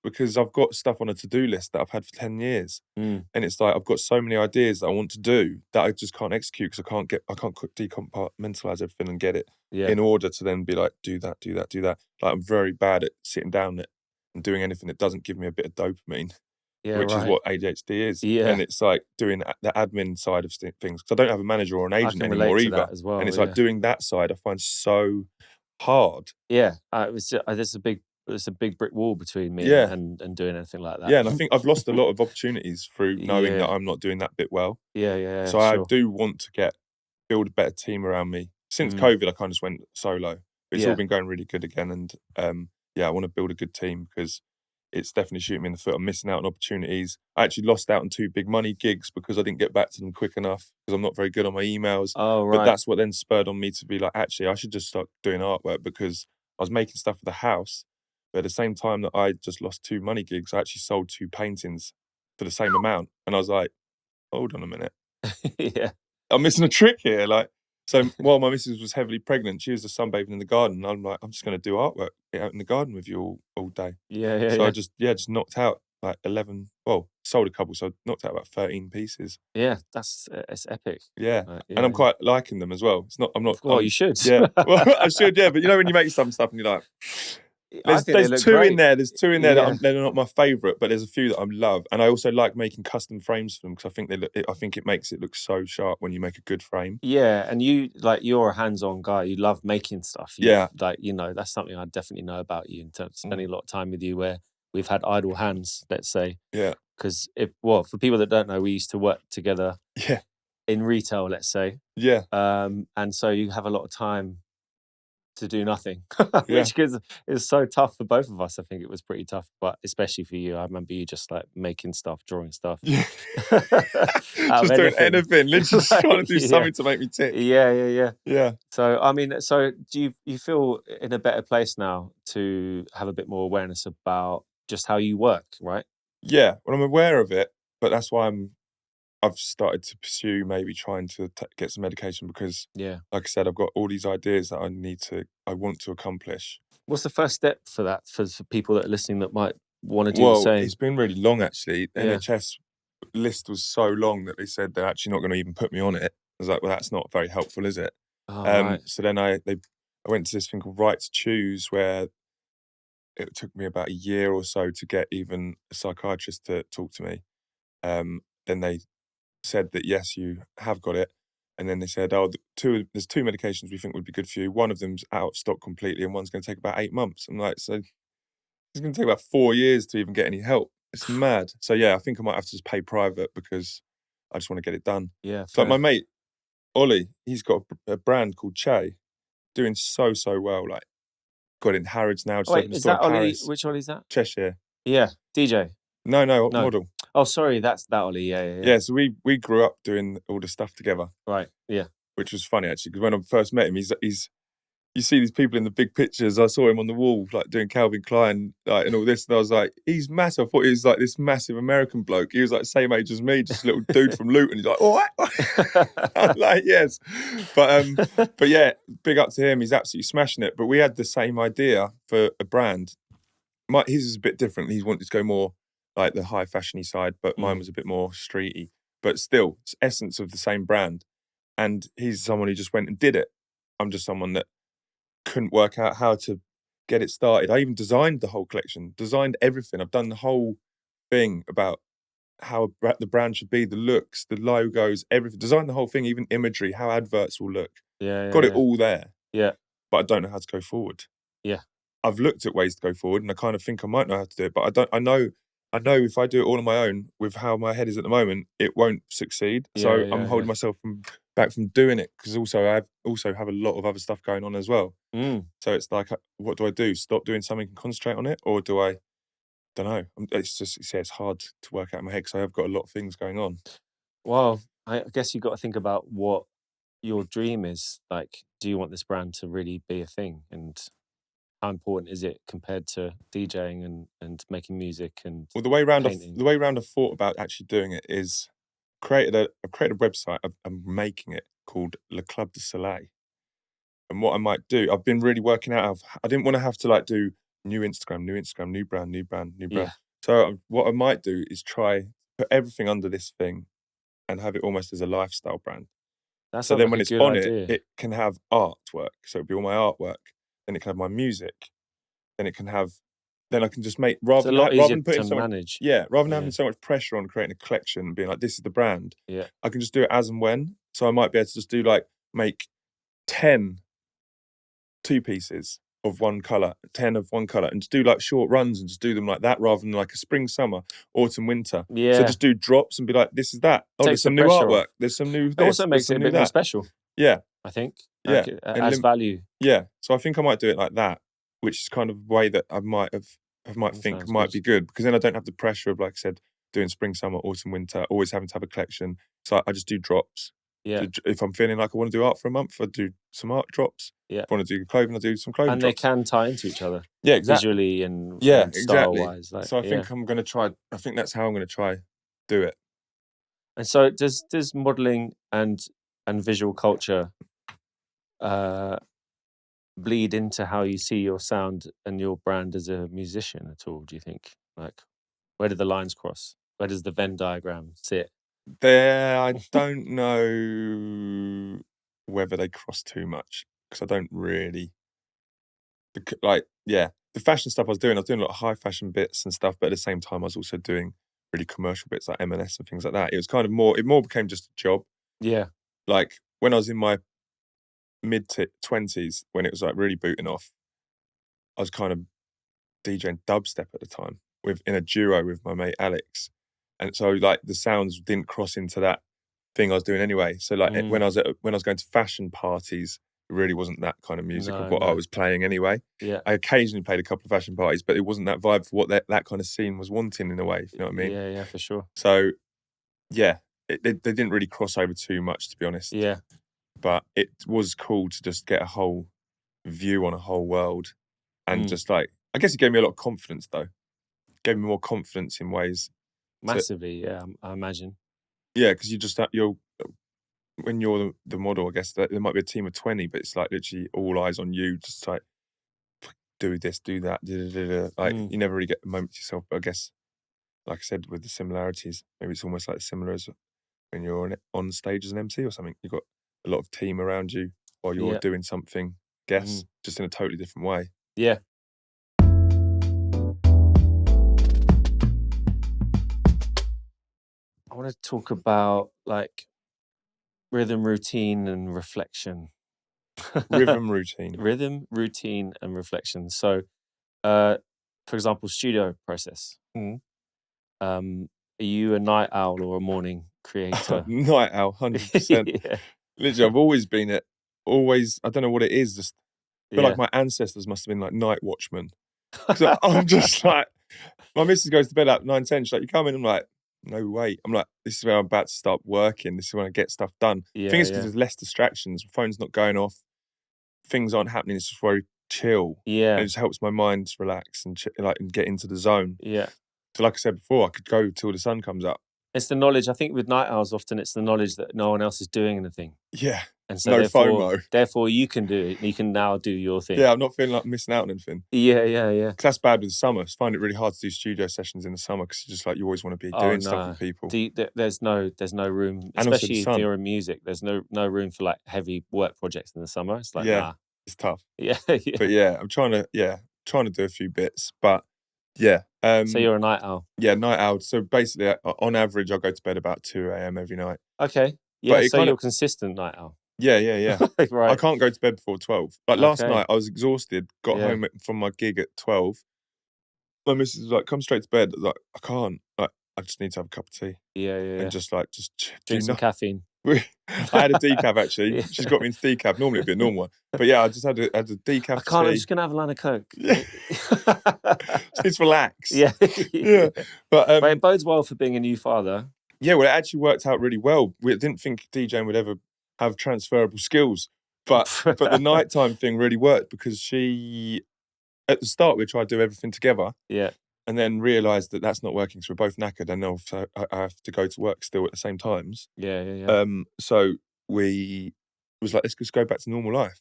because I've got stuff on a to-do list that I've had for 10 years. And it's like, I've got so many ideas that I want to do that I just can't execute because I can't decompartmentalize everything and get it in order to then be like, do that. Like, I'm very bad at sitting down and doing anything that doesn't give me a bit of dopamine, which is what ADHD is. Yeah. And it's like doing the admin side of things, because I don't have a manager or an agent anymore either. As well, and it's like doing that side I find so hard. Yeah. There's a big brick wall between me and doing anything like that. Yeah, and I think I've lost a lot of opportunities through knowing that I'm not doing that bit well. Yeah. So I do want to build a better team around me. Since COVID, I kind of just went solo. It's all been going really good again, and I want to build a good team because it's definitely shooting me in the foot. I'm missing out on opportunities. I actually lost out on 2 big money gigs because I didn't get back to them quick enough because I'm not very good on my emails. Oh, right. But that's what then spurred on me to be like, actually, I should just start doing artwork, because I was making stuff for the house. But at the same time that I just lost 2 money gigs, I actually sold 2 paintings for the same amount. And I was like, hold on a minute. Yeah. I'm missing a trick here. Like, so while my missus was heavily pregnant, she was just sunbathing in the garden. And I'm like, I'm just going to do artwork out in the garden with you all day. Yeah. So I just knocked out like 11, sold a couple. So I knocked out about 13 pieces. Yeah, it's epic. Yeah. And I'm quite liking them as well. I'm not. Well, you should. Yeah. Well, I should, yeah. But you know when you make some stuff and you're like... I think they There's look two great. in there. There's two in there Yeah. that they're not my favourite, but there's a few that I love, and I also like making custom frames for them because I think I think it makes it look so sharp when you make a good frame. Yeah, and you're a hands-on guy. You love making stuff. Yeah. Like, that's something I definitely know about you in terms of spending a lot of time with you where we've had idle hands, let's say. Yeah. Because for people that don't know, we used to work together Yeah. in retail, let's say. Yeah. And so you have a lot of time to do nothing, Yeah. which is so tough for both of us. I think it was pretty tough, but especially for you. I remember you just like making stuff, drawing stuff. Yeah. Out of Just doing anything, literally just trying to do something to make me tick. Yeah. Yeah. So, I mean, so do you feel in a better place now to have a bit more awareness about just how you work, right? Yeah. Well, I'm aware of it, but that's why I've started to pursue maybe trying to get some medication because, Yeah. like I said, I've got all these ideas that I want to accomplish. What's the first step for that for people that are listening that might want to do the Well, same? it's been really long actually. The Yeah. NHS list was so long that they said they're actually not going to even put me on it. I was like, well, that's not very helpful, is it? Oh, right. So then I went to this thing called Right to Choose, where it took me about a year or so to get even a psychiatrist to talk to me. Then they said that yes, you have got it, and then they said, oh, there's two medications we think would be good for you. One of them's out of stock completely, and one's going to take about 8 months. I'm like, so it's going to take about 4 years to even get any help. It's mad. So yeah, I think I might have to just pay private because I just want to get it done. Yeah. So like my mate Ollie, he's got a brand called Che, doing so well. Like, got it in Harrods now. Just Wait, opened a is store that in Ollie? Paris. Which Ollie's that? Cheshire. Yeah, DJ. No, No. model. Oh, sorry, that's that Ollie. Yeah. Yeah, so we grew up doing all the stuff together. Right. Yeah. Which was funny actually, because when I first met him, he's you see these people in the big pictures. I saw him on the wall, like doing Calvin Klein, like, and all this, and I was like, he's massive. I thought he was like this massive American bloke. He was like the same age as me, just a little dude from Luton. He's like, what? I'm like, yes, but yeah, big up to him. He's absolutely smashing it. But we had the same idea for a brand. His is a bit different. He wanted to go more like the high fashiony side, but mine was a bit more streety. But still, it's essence of the same brand. And he's someone who just went and did it. I'm just someone that couldn't work out how to get it started. I even designed the whole collection, designed everything. I've done the whole thing about how the brand should be, the looks, the logos, everything. Designed the whole thing, even imagery, how adverts will look. Yeah. Got it all there. Yeah. But I don't know how to go forward. Yeah. I've looked at ways to go forward, and I kind of think I might know how to do it, but I know if I do it all on my own with how my head is at the moment, it won't succeed. So I'm holding myself back from doing it because I have a lot of other stuff going on as well. So it's like, what do I do? Stop doing something and concentrate on it, or do I? Don't know. It's hard to work out in my head because I have got a lot of things going on. Well, I guess you've got to think about what your dream is. Like, do you want this brand to really be a thing, and how important is it compared to DJing and making music and the way round I thought about actually doing it is I've created a website. I'm making it called Le Club de Soleil. And what I might do, I've been really working out I didn't want to have to like do new Instagram, new brand. Yeah. So what I might do is try put everything under this thing and have it almost as a lifestyle brand. So then when it's on it can have artwork. So it'll be all my artwork. Then it can have my music. Then I can just make rather than manage. Rather than having so much pressure on creating a collection and being like, this is the brand. Yeah. I can just do it as and when. So I might be able to just do make 10 two pieces of one colour, 10 of one colour, and just do like short runs and just do them like that rather than like a spring, summer, autumn, winter. Yeah. So just do drops and be like, this is that. Oh, there's some new artwork. There's some new this. It also makes it a bit more special. Yeah. I think. Yeah. It adds value. Yeah. So I think I might do it like that, which is kind of a way that I might think might be good, because then I don't have the pressure of, like I said, doing spring, summer, autumn, winter, always having to have a collection. So I just do drops. Yeah. So if I'm feeling like I want to do art for a month, I do some art drops. Yeah. If I want to do clothing, I do some clothing and drops. They can tie into each other. Yeah, exactly. Visually and style-wise. Like, so I think I'm going to try. I think that's how I'm going to try do it. And so does modelling and visual culture bleed into how you see your sound and your brand as a musician at all, do you think? Like, where do the lines cross? Where does the Venn diagram sit? There, I don't know whether they cross too much, because I don't really, the the fashion stuff I was doing a lot of high fashion bits and stuff, but at the same time I was also doing really commercial bits like M&S and things like that. It was kind of more became just a job. Yeah. Like when I was in my mid-20s, when it was like really booting off, I was kind of DJing dubstep at the time in a duo with my mate Alex. And so like the sounds didn't cross into that thing I was doing anyway. So like when I was going to fashion parties, it really wasn't that kind of music of what I was playing anyway. Yeah. I occasionally played a couple of fashion parties, but it wasn't that vibe for what that kind of scene was wanting in a way, if you know what I mean? Yeah, for sure. So yeah, they didn't really cross over too much, to be honest. Yeah. But it was cool to just get a whole view on a whole world. And just like, I guess it gave me a lot of confidence though. It gave me more confidence in ways. Massively, yeah, I imagine. Yeah, because when you're the model, I guess there might be a team of 20, but it's like literally all eyes on you, just like do this, do that, like you never really get the moment to yourself. But I guess, like I said, with the similarities, maybe it's almost like similar as when you're on stage as an MC or something. You've got a lot of team around you while you're doing something, just in a totally different way. Yeah. I want to talk about like rhythm, routine, and reflection. Rhythm, routine, and reflection. So, for example, studio process. Are you a night owl or a morning creator? Night owl, 100%. Yeah. Literally, I've always been it. Always, I don't know what it is. Just feel like my ancestors must have been like night watchmen. So I'm just like, my missus goes to bed at 9, 10. She's like, you come in? I'm like, no, wait. I'm like, this is where I'm about to start working. This is when I get stuff done. Yeah, I think it's because there's less distractions. My phone's not going off. Things aren't happening. It's just very chill. Yeah. And it just helps my mind relax and and get into the zone. Yeah. So like I said before, I could go till the sun comes up. It's the knowledge. I think with night owls, often it's the knowledge that no one else is doing anything. Yeah. And so no FOMO. Therefore, you can do it. You can now do your thing. Yeah, I'm not feeling like I'm missing out on anything. Yeah. Because that's bad with the summer. I find it really hard to do studio sessions in the summer because you just like, you always want to be doing stuff with people. There's no room, and especially if you're in music. There's no room for like heavy work projects in the summer. It's like, nah. It's tough. Yeah. But yeah, I'm trying to do a few bits. But yeah. So you're a night owl? Yeah, night owl. So basically, on average, I go to bed about 2 a.m. every night. Okay. Yeah, so you're a consistent night owl? Yeah. Right. I can't go to bed before 12. Like last night, I was exhausted, got home from my gig at 12. My missus was like, come straight to bed. I was like, I can't. Like, I just need to have a cup of tea. Yeah. And just drink some caffeine. I had a decaf actually. She's got me into decaf. Normally it'd be a normal one. But yeah, I just had a decaf. I can't, I'm just going to have a line of Coke. Yeah. Just relax. Yeah. But it bodes well for being a new father. Yeah, well, it actually worked out really well. We didn't think DJing would ever have transferable skills. But the nighttime thing really worked because she, at the start, we tried to do everything together. Yeah. And then realised that that's not working. So we're both knackered and also I have to go to work still at the same times. Yeah. So we was like, let's just go back to normal life.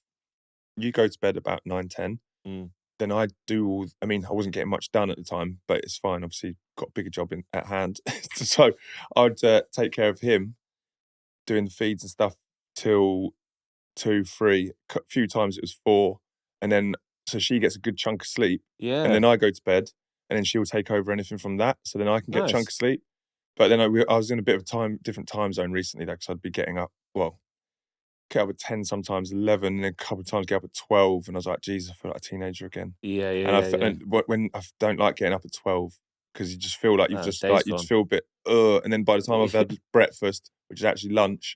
You go to bed about 9, 10. Then I do I wasn't getting much done at the time, but it's fine. Obviously, got a bigger job at hand. So I'd take care of him, doing the feeds and stuff till 2, 3. A few times it was 4. And then, so she gets a good chunk of sleep. Yeah. And then I go to bed. And then she'll take over anything from that. So then I can get a chunk of sleep. But then I was in a bit of a different time zone recently because I'd be getting up, get up at 10, sometimes 11, and then a couple of times get up at 12. And I was like, Jesus, I feel like a teenager again. Yeah. And when I don't like getting up at 12 because you just feel like you just feel a bit, and then by the time I've had breakfast, which is actually lunch,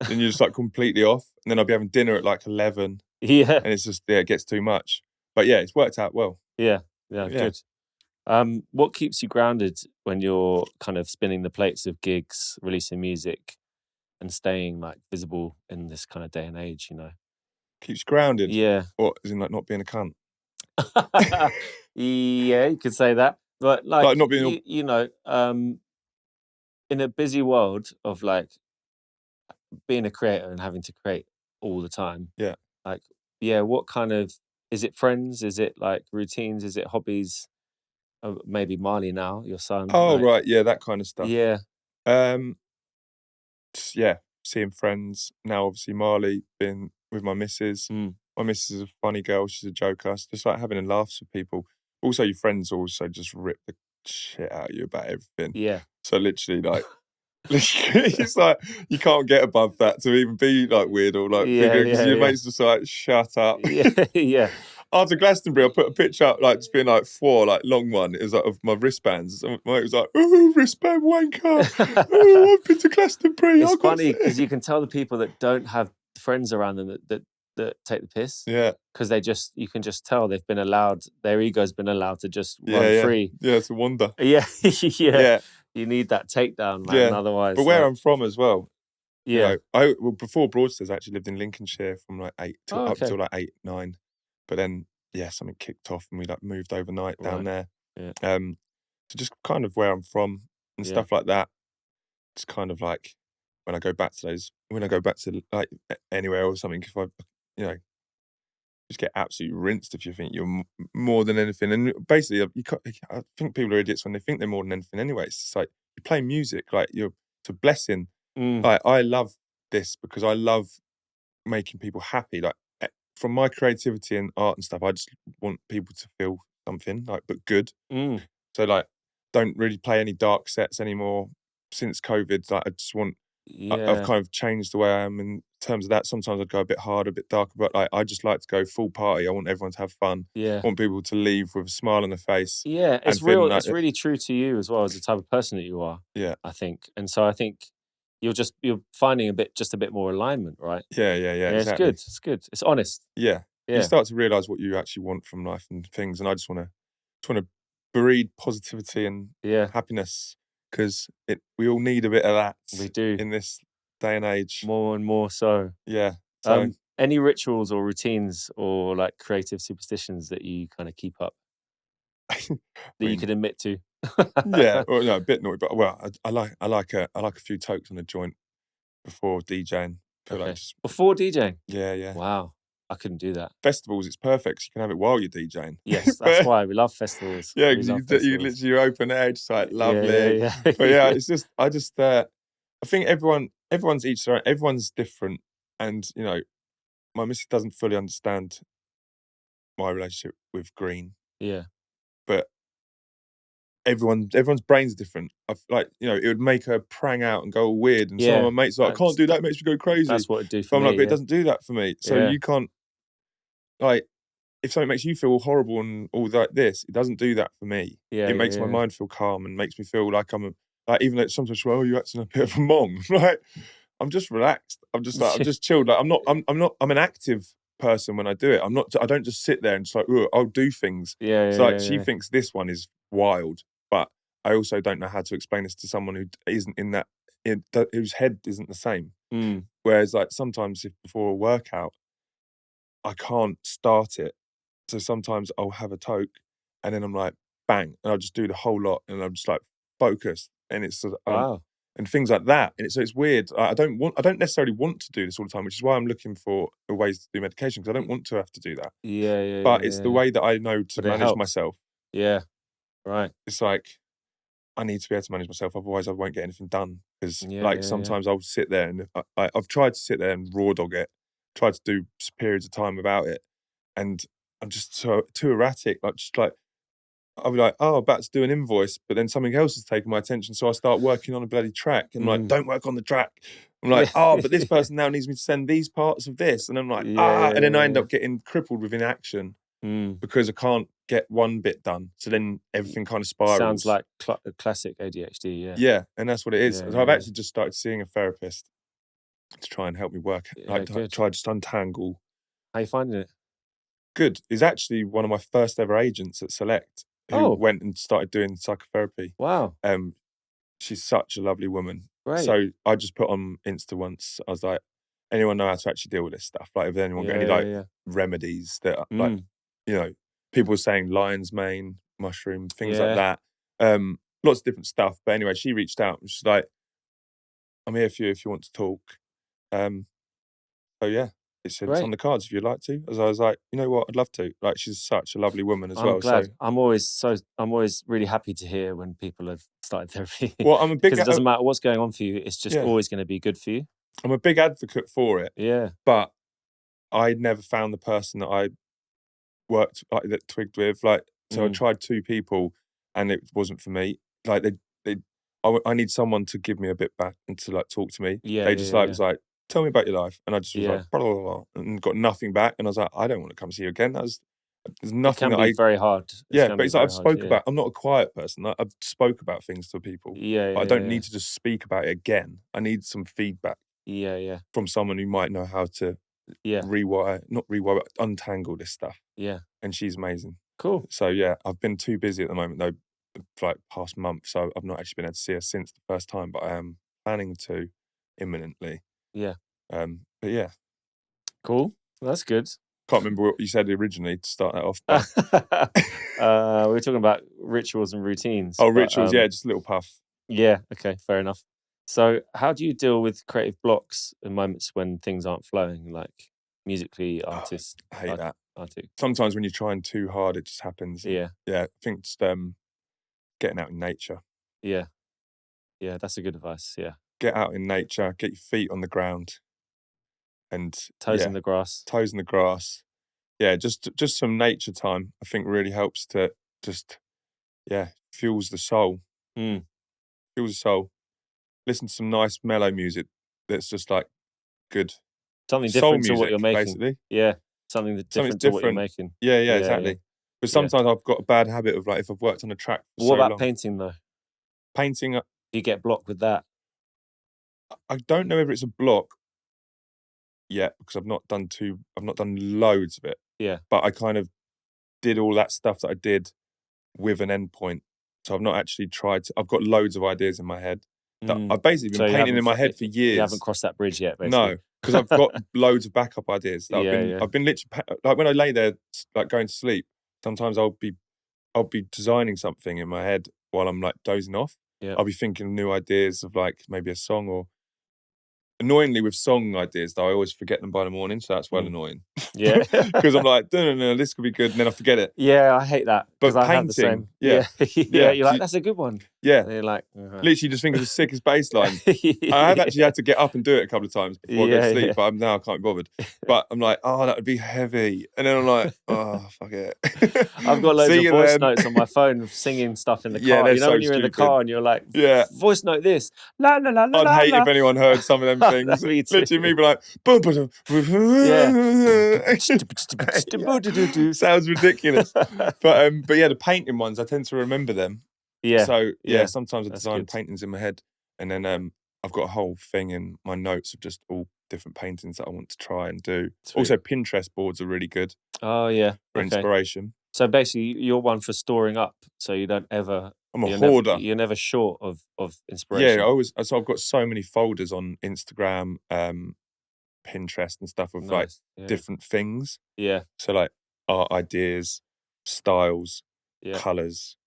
then you're just like completely off. And then I'll be having dinner at like 11. Yeah. And it's just, it gets too much. But yeah, it's worked out well. Yeah, good. What keeps you grounded when you're kind of spinning the plates of gigs, releasing music, and staying like visible in this kind of day and age? Keeps grounded. Yeah. What, as in like not being a cunt? Yeah, you could say that. But like not being, in a busy world of like being a creator and having to create all the time. Yeah. Like, what kind of, is it friends? Is it like routines? Is it hobbies? Maybe Marley now, your son. Oh, right. Yeah, that kind of stuff. Yeah. Seeing friends. Now, obviously, Marley, been with my missus. My missus is a funny girl. She's a joker. It's just like having laughs with people. Also, your friends also just rip the shit out of you about everything. Yeah. So literally, like, it's like you can't get above that to even be like weird or like figure because your mates just like shut up. Yeah. After Glastonbury, I put a picture up like just being like like long one. It was like of my wristbands. And my mate was like, "Oh, wristband wanker! Oh, I've been to Glastonbury." It's funny because you can tell the people that don't have friends around them that take the piss. Yeah. Because you can just tell they've been allowed. Their ego's been allowed to just run free. Yeah, it's a wonder. Yeah. Yeah. You need that takedown, man. Yeah. Otherwise, but where I'm from as well. Yeah. Before Broadstairs, I actually lived in Lincolnshire from like 8 up till like 8, 9. But then, something kicked off and we like moved overnight down there. Yeah. So just kind of where I'm from and stuff like that. It's kind of like when I go back to like anywhere or something, if I, just get absolutely rinsed if you think you're more than anything. And basically, I think people are idiots when they think they're more than anything anyway. It's like you play music, like it's a blessing. Like I love this because I love making people happy. Like from my creativity and art and stuff, I just want people to feel something, like, but good. So like, don't really play any dark sets anymore since COVID. Like I just want, I've kind of changed the way I am in terms of that. Sometimes I'd go a bit harder, a bit darker, but like I just like to go full party. I want everyone to have fun. Yeah. I want people to leave with a smile on their face. Yeah, it's real. It's really true to you as well as the type of person that you are. Yeah, I think, and so I think you're finding just a bit more alignment, right? Yeah, exactly. It's good. It's honest. Yeah. You start to realise what you actually want from life and things, and I just want to breed positivity and happiness because we all need a bit of that. We do in this day and age, more and more so. Yeah. So, any rituals or routines or like creative superstitions that you kind of keep up that you can admit to? Yeah, well, no, a bit naughty, but I like a few tokes on a joint before DJing. Before DJing? Yeah. Wow, I couldn't do that. Festivals, it's perfect. You can have it while you're DJing. Yes, that's why we love festivals. Yeah, because you literally open edge, like lovely. Yeah. But yeah, it's just I think everyone's everyone's different, and my missus doesn't fully understand my relationship with green. Yeah. But everyone's brain's different. It would make her prang out and go all weird. And some of my mates are like, I can't do that, it makes me go crazy. That's what it do for me. I'm like, but it doesn't do that for me. So you can't, like, if something makes you feel horrible and all like this, it doesn't do that for me. Yeah, it makes my mind feel calm and makes me feel like even though sometimes you're acting a bit of a mong, right? I'm just relaxed. I'm just chilled. Like I'm an active person when I do it. I don't just sit there and just like, I'll do things. She thinks this one is wild, but I also don't know how to explain this to someone who isn't in that, whose head isn't the same. Whereas like sometimes if before a workout, I can't start it. So sometimes I'll have a toke and then I'm like, bang, and I'll just do the whole lot and I'm just like focused and it's wow. And things like that. And so it's weird. I don't necessarily want to do this all the time, which is why I'm looking for ways to do medication because I don't want to have to do that. Yeah. But it's the way that I know to manage myself. Yeah, right. It's like I need to be able to manage myself, otherwise I won't get anything done. Because sometimes I'll sit there and I've tried to sit there and raw dog it, tried to do periods of time without it, and I'm just too erratic. I'll be like, I'm about to do an invoice, but then something else has taken my attention, so I start working on a bloody track. And I'm like, don't work on the track. I'm like, but this person now needs me to send these parts of this. And I'm like, and then I end up getting crippled with inaction because I can't get one bit done. So then everything kind of spirals. Sounds like classic ADHD, yeah. Yeah, and that's what it is. So I've actually just started seeing a therapist to try and help me work. Try just untangle. How are you finding it? Good. He's actually one of my first ever agents at Select. Who went and started doing psychotherapy. Wow. She's such a lovely woman. Great. So I just put on Insta once, I was like, anyone know how to actually deal with this stuff? Like, if anyone got any remedies that are people were saying lion's mane, mushroom, things like that. Lots of different stuff. But anyway, she reached out and she's like, I'm here for you if you want to talk. So yeah. It's on the cards if you'd like to. As I was like, you know what, I'd love to. Like, she's such a lovely woman as well. I'm glad. So I'm always really happy to hear when people have started therapy. Well, I'm a big because it doesn't matter what's going on for you. It's just always going to be good for you. I'm a big advocate for it. Yeah. But I never found the person that I worked that twigged with. Like, So I tried 2 people, and it wasn't for me. Like I need someone to give me a bit back and to like talk to me. Yeah, They just was like, tell me about your life, and I just was like, blah, blah, blah, and got nothing back. And I was like, I don't want to come see you again. There's nothing it can be very hard. Yeah, but it's like I've spoke about. I'm not a quiet person. Like, I've spoke about things to people. Yeah, I don't need to just speak about it again. I need some feedback. Yeah. From someone who might know how to not rewire, but untangle this stuff. Yeah. And she's amazing. Cool. So yeah, I've been too busy at the moment though, for like past month. So I've not actually been able to see her since the first time, but I am planning to imminently. Yeah. But yeah. Cool. Well, that's good. Can't remember what you said originally to start that off. But we were talking about rituals and routines. Oh, rituals, yeah, just a little puff. Yeah, okay, fair enough. So how do you deal with creative blocks and moments when things aren't flowing, like musically, artist? I hate that. Artistic. Sometimes when you're trying too hard, it just happens. Yeah. Yeah, I think just getting out in nature. Yeah. Yeah, that's a good advice, yeah. Get out in nature, get your feet on the ground. And toes in the grass. Toes in the grass. Yeah, just some nature time, I think really helps to just, fuels the soul. Fuels the soul. Listen to some nice mellow music that's just like good. Something soul different music, to what you're making. basically. Yeah, something different to what you're making. Yeah, exactly. Yeah. But sometimes I've got a bad habit of like, if I've worked on a track for what about long, painting though? Painting. Do you get blocked with that? I don't know if it's a block yet because I've not done loads of it. Yeah. But I kind of did all that stuff that I did with an endpoint. So I've not actually tried to. I've got loads of ideas in my head that I've basically been painting in my head for years. You haven't crossed that bridge yet, basically. No, because I've got loads of backup ideas. That I've been literally like when I lay there, like going to sleep. Sometimes I'll be designing something in my head while I'm like dozing off. Yeah. I'll be thinking of new ideas of like maybe a song or. Annoyingly, with song ideas, though, I always forget them by the morning, so that's well annoying. Yeah, because I'm like, no, this could be good, and then I forget it. Yeah, I hate that. But I painting, have the same. yeah, you're like, that's a good one. Yeah, and you're like, literally just think of the sickest bass line. I have actually had to get up and do it a couple of times before I go to sleep, but now I can't be bothered. But I'm like, oh, that would be heavy, and then I'm like, oh, fuck it. I've got loads of voice notes on my phone of singing stuff in the car. You know, when you're in the car and you're like, voice note this, la la la la. I'd hate if anyone heard some of them things. Literally, me be like, sounds ridiculous. But yeah, the painting ones, I tend to remember them. Yeah. So sometimes I design paintings in my head, and then I've got a whole thing in my notes of just all different paintings that I want to try and do. Sweet. Also, Pinterest boards are really good. Oh yeah, for inspiration. So basically, you're one for storing up, so you don't ever. I'm a hoarder. You're never short of inspiration. Yeah, so I've got so many folders on Instagram, Pinterest and stuff with like different things. Yeah. So like art ideas, styles, colours,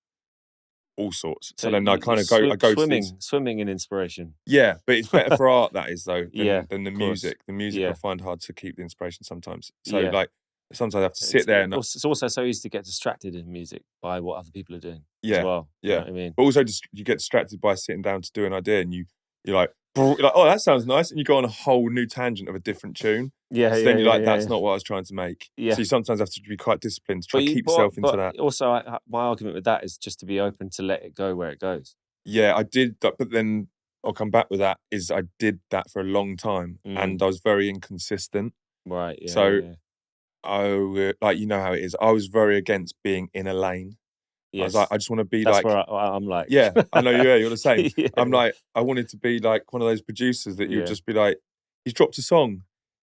all sorts. So then I kind of go swimming in inspiration. Yeah, but it's better for art, that is though, than the music. Course. The music I find hard to keep the inspiration sometimes. So like sometimes I have to sit there and it's also so easy to get distracted in music by what other people are doing as well. Yeah. You know what I mean? But also just you get distracted by sitting down to do an idea and you're like, oh, that sounds nice, and you go on a whole new tangent of a different tune. Yeah, so then you're like, that's not what I was trying to make. Yeah. So you sometimes have to be quite disciplined to try to keep yourself into that. Also, my argument with that is just to be open to let it go where it goes. Yeah, I did that, but then I'll come back with that. Is I did that for a long time, and I was very inconsistent. Right. Yeah, so, like you know how it is. I was very against being in a lane. Yes. I was like, I just want to be That's where I'm like. Yeah, I know you're the same. I'm like, I wanted to be like one of those producers that you'd just be like, he's dropped a song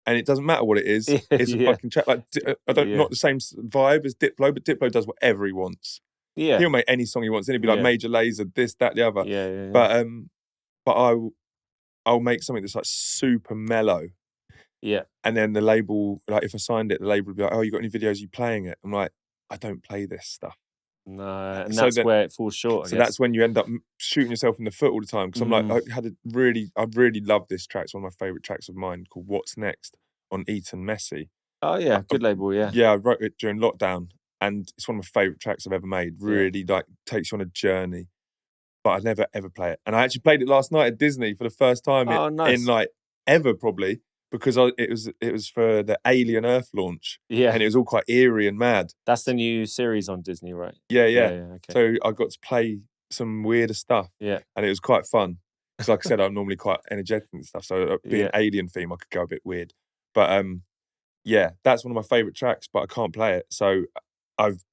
and it doesn't matter what it is. It's a fucking track. Like, not the same vibe as Diplo, but Diplo does whatever he wants. Yeah. He'll make any song he wants. Then he'll be like Major Lazer, this, that, the other. Yeah. But I'll make something that's like super mellow. Yeah. And then the label, like if I signed it, the label would be like, oh, you got any videos? You playing it? I'm like, I don't play this stuff. No, and that's where it falls short. So that's when you end up shooting yourself in the foot all the time. Because I'm like, I really love this track. It's one of my favourite tracks of mine called What's Next on Eton Messi. Oh yeah, good label, yeah. Yeah, I wrote it during lockdown and it's one of my favourite tracks I've ever made. Really like takes you on a journey. But I never ever play it. And I actually played it last night at Disney for the first time in like ever probably. because it was for the Alien Earth launch, Yeah. and it was all quite eerie and mad. That's the new series on Disney, right? Yeah. Okay. So I got to play some weirder stuff. Yeah. And it was quite fun. Because like I said, I'm normally quite energetic and stuff. So being Yeah. Alien theme, I could go a bit weird. But yeah, that's one of my favourite tracks, but I can't play it. So I've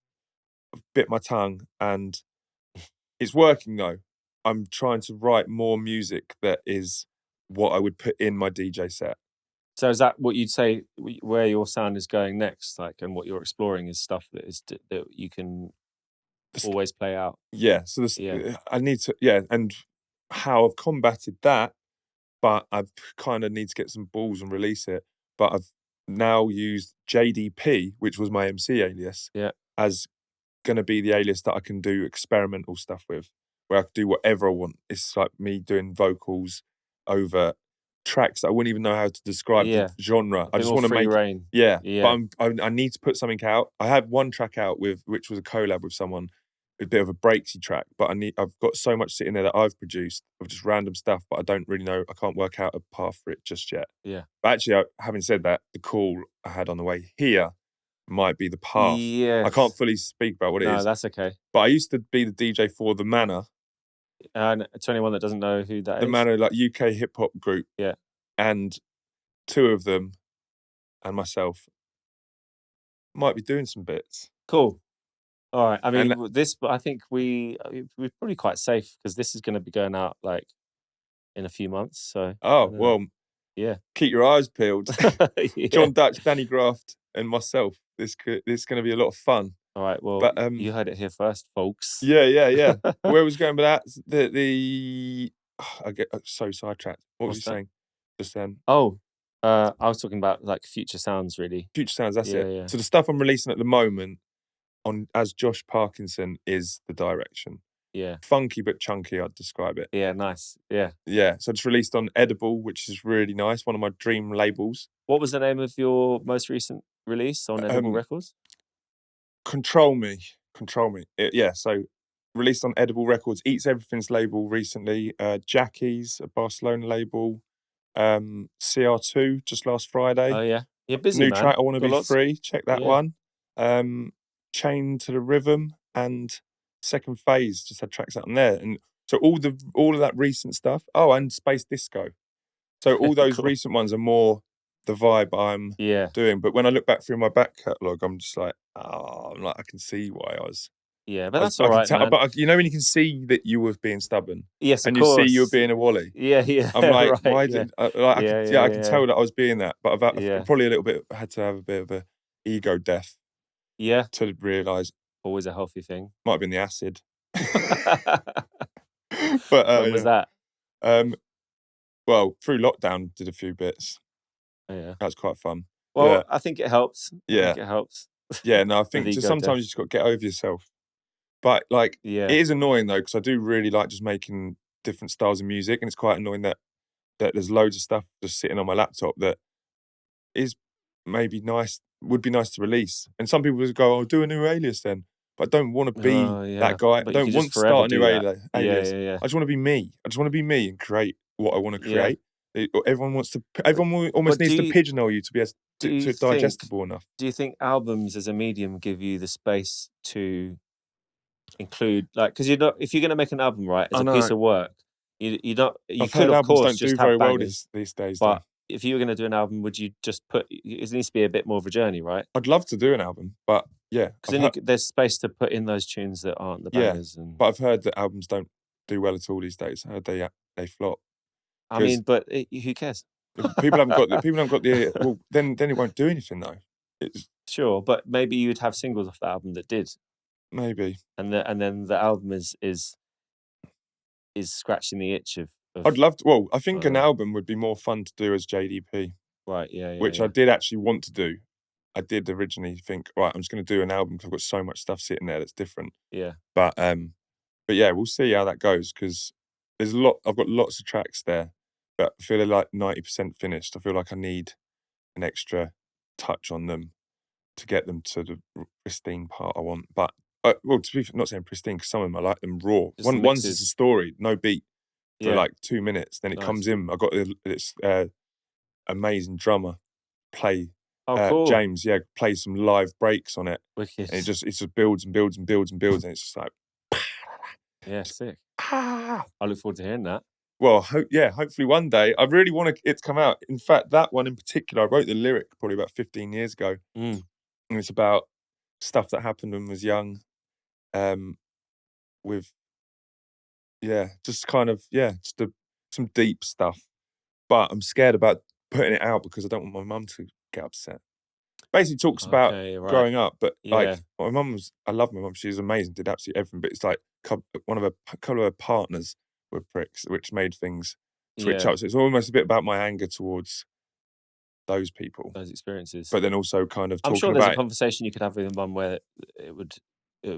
bit my tongue, and it's working though. I'm trying to write more music that is what I would put in my DJ set. So is that what you'd say where your sound is going next, like, and what you're exploring is stuff that you can always play out? Yeah. So I need to, and how I've combated that, but I kind of need to get some balls and release it. But I've now used JDP, which was my MC alias, as going to be the alias that I can do experimental stuff with, where I can do whatever I want. It's like me doing vocals over tracks that I wouldn't even know how to describe the genre. I just want to make reign. But I need to put something out. I had one track out which was a collab with someone, a bit of a breaksy track, but I've got so much sitting there that I've produced of just random stuff, but I don't really know. I can't work out a path for it just yet. Yeah. But actually, having said that, the call I had on the way here might be the path. Yes. I can't fully speak about what it is. No, that's okay. But I used to be the DJ for The Manor. And to anyone that doesn't know who that is. The Manor, like UK hip hop group. Yeah. And two of them and myself might be doing some bits. Cool. All right. I mean, I think we're probably quite safe because this is going to be going out like in a few months. So. Well. Yeah. Keep your eyes peeled. John Dutch, Danny Graft, and myself. This is going to be a lot of fun. All right. Well, you heard it here first, folks. Yeah. Where I was going with that? I get so sidetracked. What was you saying just then? Oh, I was talking about like future sounds, really. Future sounds. That's it. Yeah. So the stuff I'm releasing at the moment as Josh Parkinson is the direction. Yeah. Funky but chunky, I'd describe it. Yeah, nice. Yeah. Yeah. So it's released on Edible, which is really nice. One of my dream labels. What was the name of your most recent release on Edible Records? Control Me. So released on Edible Records. Eats Everything's label recently. Jackie's, a Barcelona label. CR2 just last Friday. Oh yeah. You're busy, New man. track, I Want to Be Free. Check that one. Chained to the Rhythm and Second Phase just had tracks out on there, and so all of that recent stuff. Oh, and Space Disco. So all those Cool. recent ones are more the vibe I'm doing. But when I look back through my back catalogue, I'm just like, I can see why I was. Yeah, but that's all right, man. But you know when you can see that you were being stubborn. Yes, and of course. You see you were being a wally. Yeah. I'm like, right, why did I can tell that I was being that, but I've probably a little bit had to have a bit of a ego death. Yeah. To realise. Always a healthy thing. Might have been the acid. But when was that? Well, through lockdown, did a few bits. Oh, yeah, that's quite fun. Well, I think it helps. Yeah, I think it helps. Yeah, no, I think just sometimes you just got to get over yourself. But like, it is annoying though because I do really like just making different styles of music, and it's quite annoying that there's loads of stuff just sitting on my laptop that is maybe nice, would be nice to release. And some people would go, "Oh, do a new alias then." But I don't want to be that guy. But I don't want to start a new alias. Yeah. I just want to be me. I just want to be me and create what I want to create. Everyone almost needs to pigeonhole you to be digestible enough. Do you think albums as a medium give you the space to include, like, because if you're going to make an album, right, as a piece of work, you could of course just have bangers these days. But if you were going to do an album, would you just it needs to be a bit more of a journey, right? I'd love to do an album, but because then there's space to put in those tunes that aren't the bangers. But I've heard that albums don't do well at all these days. I heard they flop. I mean, but who cares? People haven't got the. Well, then it won't do anything though. Sure, but maybe you'd have singles off the album that did. Maybe. And then the album is scratching the itch of. I'd love to. Well, I think an album would be more fun to do as JDP. Right. Yeah. Which I did actually want to do. I did originally think, right, I'm just going to do an album because I've got so much stuff sitting there that's different. Yeah. But yeah, we'll see how that goes because there's I've got lots of tracks there, but I feel like 90% finished. I feel like I need an extra touch on them to get them to the pristine part I want. But well, to be not saying pristine because some of them I like them raw. One's just a story, no beat for like 2 minutes. Then it comes in. I got it's amazing drummer play. Cool. James, play some live breaks on it. Wicked. And it just builds and builds and builds and builds, and it's just like, yeah, sick. ah. I look forward to hearing that. Well, hopefully one day. I really want it to come out. In fact, that one in particular, I wrote the lyric probably about 15 years ago. And it's about stuff that happened when I was young. Some deep stuff. But I'm scared about putting it out because I don't want my mum to get upset. Basically talks about growing up, but like my mum's, I love my mum. She's amazing, did absolutely everything. But it's like a couple of her partners were pricks, which made things switch up. So it's almost a bit about my anger towards those people, those experiences. But then also kind of I'm talking sure there's about a conversation you could have with your mum where it would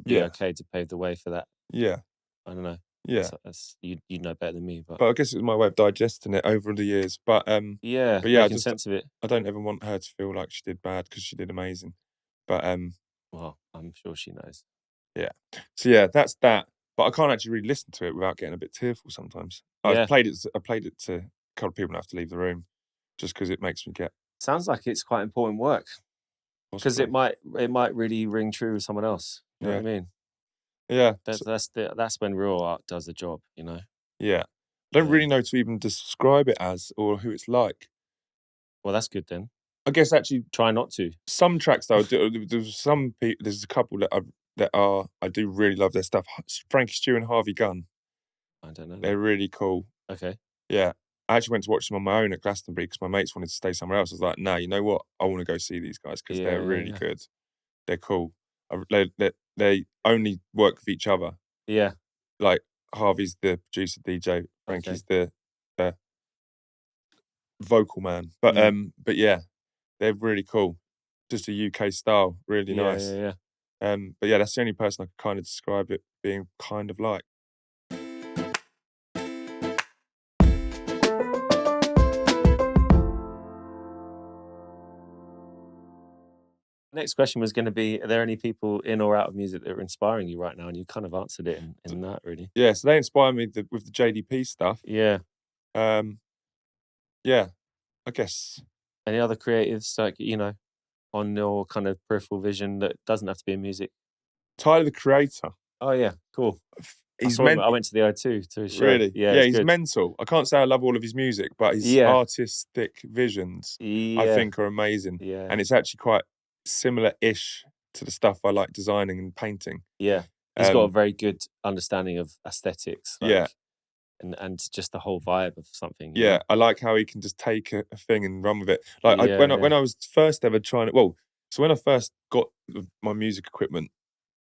be okay to pave the way for that. Yeah. I don't know. Yeah. That's you know better than me, but I guess it was my way of digesting it over the years. But making sense of it. I don't ever want her to feel like she did bad because she did amazing. But well, I'm sure she knows. Yeah. So that's that. But I can't actually really listen to it without getting a bit tearful sometimes. I played it to a couple of people and I have to leave the room just because it makes me get. Sounds like it's quite important work. Because it might really ring true with someone else. You know what I mean? Yeah. That's when real art does the job, you know? Yeah. I don't really know to even describe it as or who it's like. Well, that's good then. I guess actually try not to. Some tracks though, there's some people. There's a couple that I do really love their stuff. Frankie Stew and Harvey Gunn. I don't know. They're really cool. Okay. Yeah. I actually went to watch them on my own at Glastonbury because my mates wanted to stay somewhere else. I was like, no, you know what? I want to go see these guys because they're really good. They're cool. They only work with each other. Yeah. Like Harvey's the producer, DJ. Frankie's the vocal man. But yeah, they're really cool. Just a UK style, really nice. Yeah. But yeah, that's the only person I could kind of describe it being kind of like. Next question was going to be, are there any people in or out of music that are inspiring you right now? And you kind of answered it in that, really. Yeah, so they inspire me with the JDP stuff. Yeah. Yeah, I guess. Any other creatives, like, you know, on your kind of peripheral vision that doesn't have to be in music? Tyler, the Creator. Oh, yeah, cool. I went to the O2 to his show. Really? Yeah, he's mental. I can't say I love all of his music, but his artistic visions, I think, are amazing. Yeah. And it's actually quite similar-ish to the stuff I like designing and painting. Yeah. He's got a very good understanding of aesthetics. Yeah. And just the whole vibe of something. Yeah, know? I like how he can just take a thing and run with it. Like when I was first ever trying to, so when I first got my music equipment,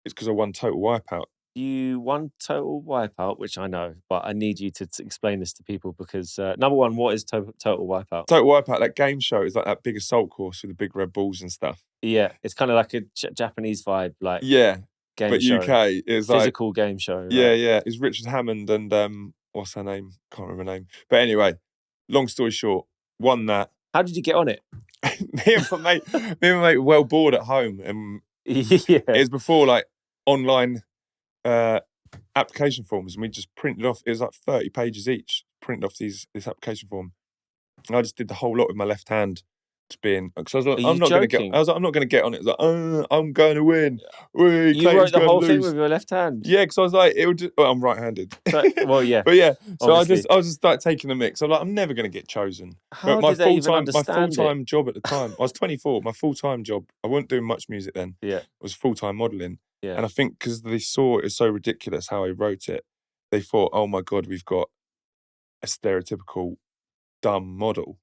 it's because I won Total Wipeout. You won Total Wipeout, which I know, but I need you to explain this to people because number one, what is Total Wipeout? Total Wipeout, that game show, is like that big assault course with the big red balls and stuff. Yeah, it's kind of like a Japanese vibe, like game but show. UK is physical game show. Right? Yeah. It's Richard Hammond and what's her name? Can't remember her name. But anyway, long story short, won that. How did you get on it? me and my mate were well bored at home, and it was before like online application forms, and we just printed off. It was like 30 pages each. Printed off this application form, and I just did the whole lot with my left hand. Because I was like, I'm not going to get on it. Like, I'm going to win. You wrote the whole thing with your left hand. Yeah, because I was like, it would. I'm right-handed. Well, yeah, but yeah. So obviously. I was just like taking the mix. I'm like, I'm never going to get chosen. How but did they even understand my full-time job at the time. I was 24. My full-time job. I wasn't doing much music then. Yeah, it was full-time modelling. Yeah, and I think because they saw it was so ridiculous how I wrote it, they thought, oh my god, we've got a stereotypical dumb model.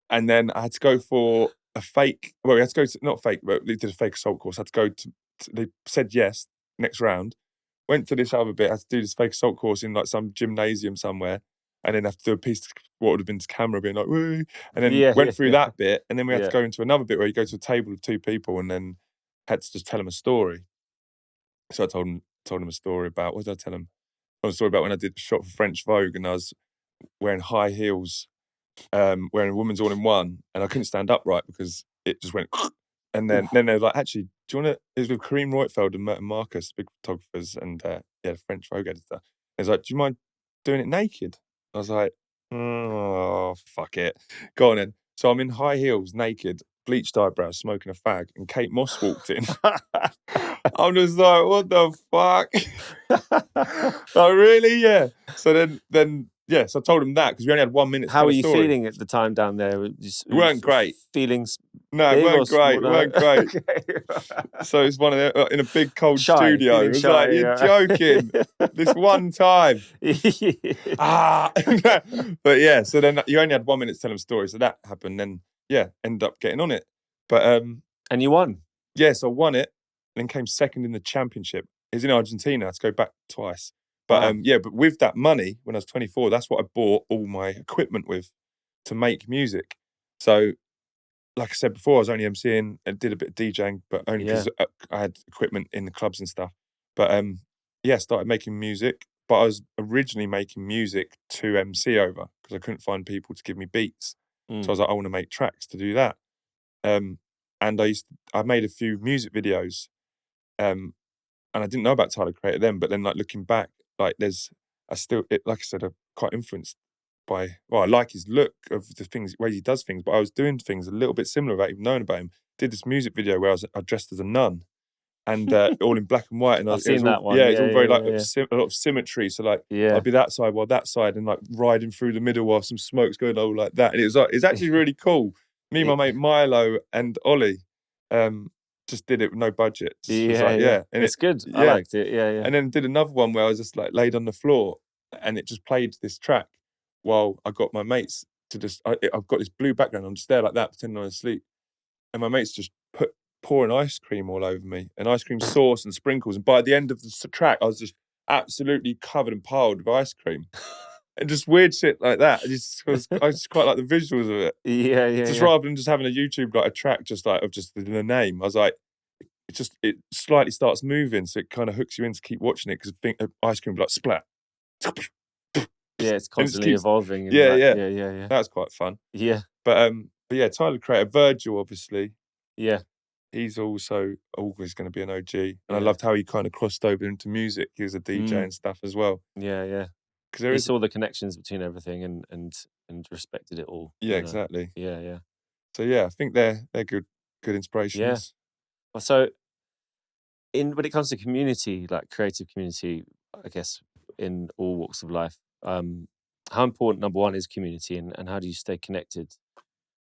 And then I had to go for a fake. Well, we had to go to not fake, but they did a fake assault course. I had to go to. They said yes next round. Went to this other bit. I had to do this fake assault course in like some gymnasium somewhere, and then have to do a piece of what would have been to camera, being like, woo, and then went through that bit, and then we had to go into another bit where you go to a table of two people, and then had to just tell them a story. So I told them a story about what did I tell them? I told a story about when I did the shot for French Vogue, and I was wearing high heels. Wearing a woman's all-in-one, and I couldn't stand upright because it just went. And then they were like, actually, do you want to? It was with Kareem Reutfeld and Merton Marcus, big photographers, and French Vogue editor. He was like, do you mind doing it naked? I was like, Oh, fuck it. Go on then. So I'm in high heels, naked, bleached eyebrows, smoking a fag, and Kate Moss walked in. I'm just like, what the fuck? Oh, really? Yeah. So then, yes, I told him that because we only had 1 minute to How tell were a you story. feeling at the time down there? It weren't great. Feelings No, it big or weren't great. small? It weren't great. Okay. So it's one of the, in a big cold Shy, studio. feeling It was shy. like, you're joking. This one time. But yeah, so then you only had 1 minute to tell them stories. So that happened. Then yeah, ended up getting on it. But And you won. yeah, so I won it, then came second in the championship. It was in Argentina. I had to go back twice. But Wow. yeah, but with that money, when I was 24, that's what I bought all my equipment with to make music. So like I said before, I was only MCing and did a bit of DJing, but only because I had equipment in the clubs and stuff. But yeah, started making music. But I was originally making music to MC over because I couldn't find people to give me beats. So I was like, I want to make tracks to do that. And I made a few music videos, and I didn't know about Tyler Creator then. But then, like looking back, like like I said, I'm quite influenced by. Well, I like his look of the things, ways he does things. But I was doing things a little bit similar without even knowing about him. Did this music video where I dressed as a nun, and all in black and white. And I've it was seen all, that one. yeah, it's all very like yeah. a lot of symmetry. So like, Yeah. I'd be that side while that side, and like riding through the middle while some smoke's going all like that. And it was like, it's actually really cool. Me and my mate Milo and Ollie just did it with no budget. Just was like, yeah. And it's good. I yeah. liked it. Yeah. And then did another one where I was just like laid on the floor, and it just played this track while I got my mates to just. I've got this blue background. I'm just there like that, pretending I'm asleep, and my mates just pouring ice cream all over me, and ice cream sauce and sprinkles. And by the end of the track, I was just absolutely covered and piled with ice cream. And just weird shit like that. I just quite like the visuals of it. Yeah. Just rather than just having a YouTube like a track just like of just the name, I was like, it slightly starts moving, so it kind of hooks you in to keep watching it because ice cream like splat. Yeah, it's constantly evolving. And yeah. That's quite fun. Yeah. But yeah, Tyler Creator, Virgil, obviously. Yeah. He's also always going to be an OG. And I loved how he kind of crossed over into music. He was a DJ and stuff as well. Yeah. Because he saw the connections between everything and respected it all. Yeah, exactly. Yeah. So yeah, I think they're good inspirations. Yeah. So when it comes to community, like creative community, I guess in all walks of life, how important, number one, is community, and how do you stay connected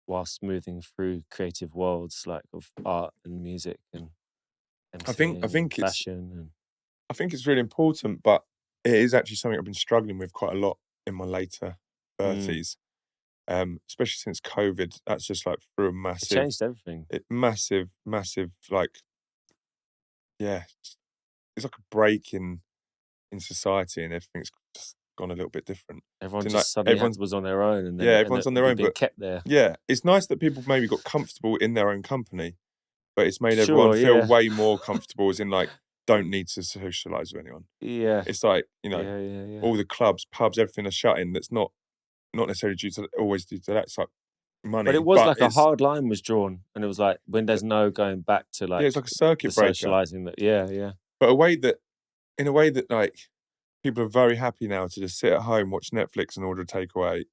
whilst moving through creative worlds like of art and music and MCing I think and fashion? And I think it's really important, but it is actually something I've been struggling with quite a lot in my later 30s, especially since COVID. That's just like through a massive. It changed everything. Massive, like, yeah, it's like a break in society, and everything's just gone a little bit different. Everyone just suddenly was on their own, and then, everyone's on their own, but kept there. Yeah, it's nice that people maybe got comfortable in their own company, but it's made everyone feel way more comfortable, as in like don't need to socialise with anyone. Yeah, it's like yeah. All the clubs, pubs, everything are shutting. That's not necessarily always due to that. It's like money, but it was like a hard line was drawn, and it was like when there's no going back to like it's like a circuit breaker. Socialising that, yeah. But in a way that like people are very happy now to just sit at home, watch Netflix, and order a takeaway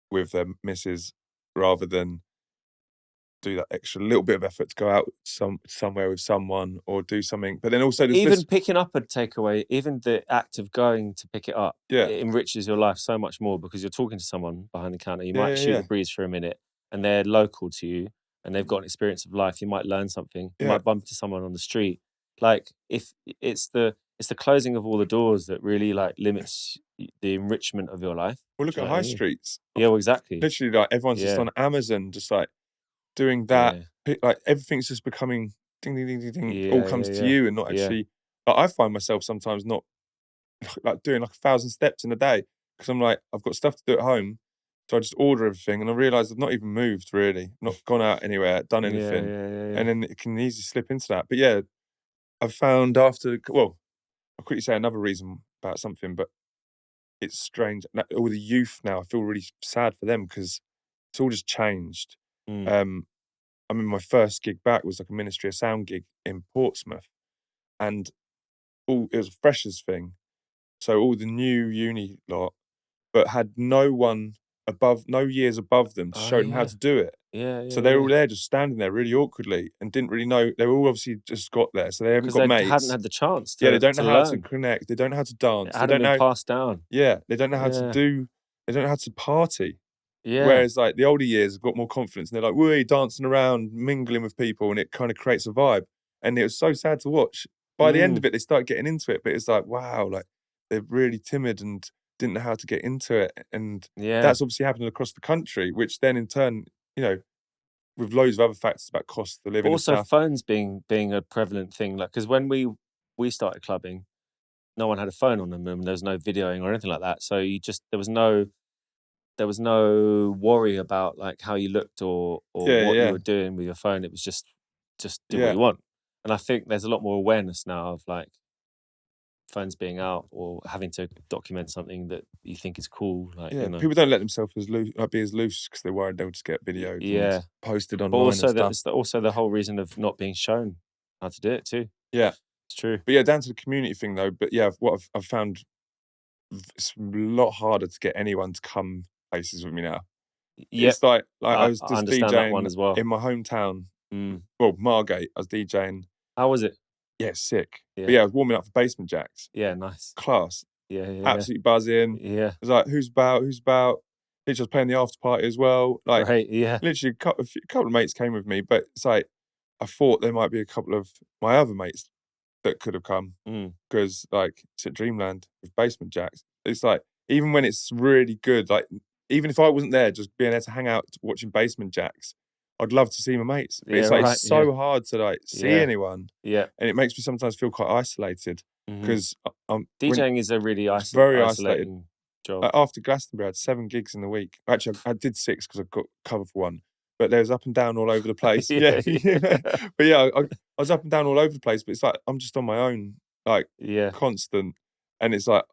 with their missus, rather than do that extra little bit of effort to go out somewhere with someone or do something. But then also even picking up a takeaway, even the act of going to pick it up, it enriches your life so much more because you're talking to someone behind the counter. You might shoot the breeze for a minute, and they're local to you, and they've got an experience of life. You might learn something. You might bump into someone on the street. Like if it's the closing of all the doors that really like limits the enrichment of your life. Well, look at high streets. Yeah, well, exactly. Literally, like everyone's just on Amazon, just like doing that. Like everything's just becoming ding, ding, ding, ding, ding. All comes to you, and not actually. Like I find myself sometimes not like doing like 1,000 steps in a day because I'm like I've got stuff to do at home, so I just order everything, and I realise I've not even moved really, not gone out anywhere, done anything, and then it can easily slip into that. But yeah, I've found I'll quickly say another reason about something, but it's strange. All the youth now, I feel really sad for them because it's all just changed. I mean, my first gig back was like a Ministry of Sound gig in Portsmouth, and it was a freshers thing. So all the new uni lot, but had no one no years above them to show them how to do it. Yeah, So they're all there just standing there really awkwardly and didn't really know. They were all obviously just got there. So they haven't got mates. They hadn't had the chance to they don't know how learn. to connect. They don't know how to dance. It hadn't been passed down. Yeah, they don't know how to do. They don't know how to party. Yeah. Whereas like the older years have got more confidence and they're like, we're dancing around, mingling with people, and it kind of creates a vibe. And it was so sad to watch. By the end of it, they start getting into it, but it's like, wow, like they're really timid and didn't know how to get into it. And that's obviously happening across the country, which then in turn, you know, with loads of other factors about cost of living. Also, and stuff. phones being a prevalent thing, like because when we started clubbing, no one had a phone on them, and there was no videoing or anything like that. So there was no worry about like how you looked or what you were doing with your phone. It was just do what you want. And I think there's a lot more awareness now of like phones being out or having to document something that you think is cool. Like, you know. People don't let themselves be as loose because they're worried they'll just get videoed and posted online. Also, and stuff. that's also the whole reason of not being shown how to do it too. Yeah, it's true. But down to the community thing though. But what I've found, it's a lot harder to get anyone to come places with me now. It's like I was just DJing one as well. in my hometown. Well, Margate, I was DJing. How was it? Yeah, sick. Yeah. But I was warming up for Basement Jacks. Yeah, nice. Class. Yeah. Absolutely buzzing. Yeah. It was like, who's about? Literally, I was playing the after party as well. Like, literally, a couple of mates came with me, but it's like, I thought there might be a couple of my other mates that could have come because, like, it's at Dreamland with Basement Jacks. It's like, even when it's really good, like, even if I wasn't there, just being there to hang out watching Basement Jacks, I'd love to see my mates. But it's like it's so hard to like see anyone. Yeah. And it makes me sometimes feel quite isolated because DJing is a really very isolating job. Like after Glastonbury, I had 7 gigs in the week. Actually, I did 6 because I got cover for one. But there was up and down all over the place. But I was up and down all over the place. But it's like I'm just on my own, like constant. And it's like,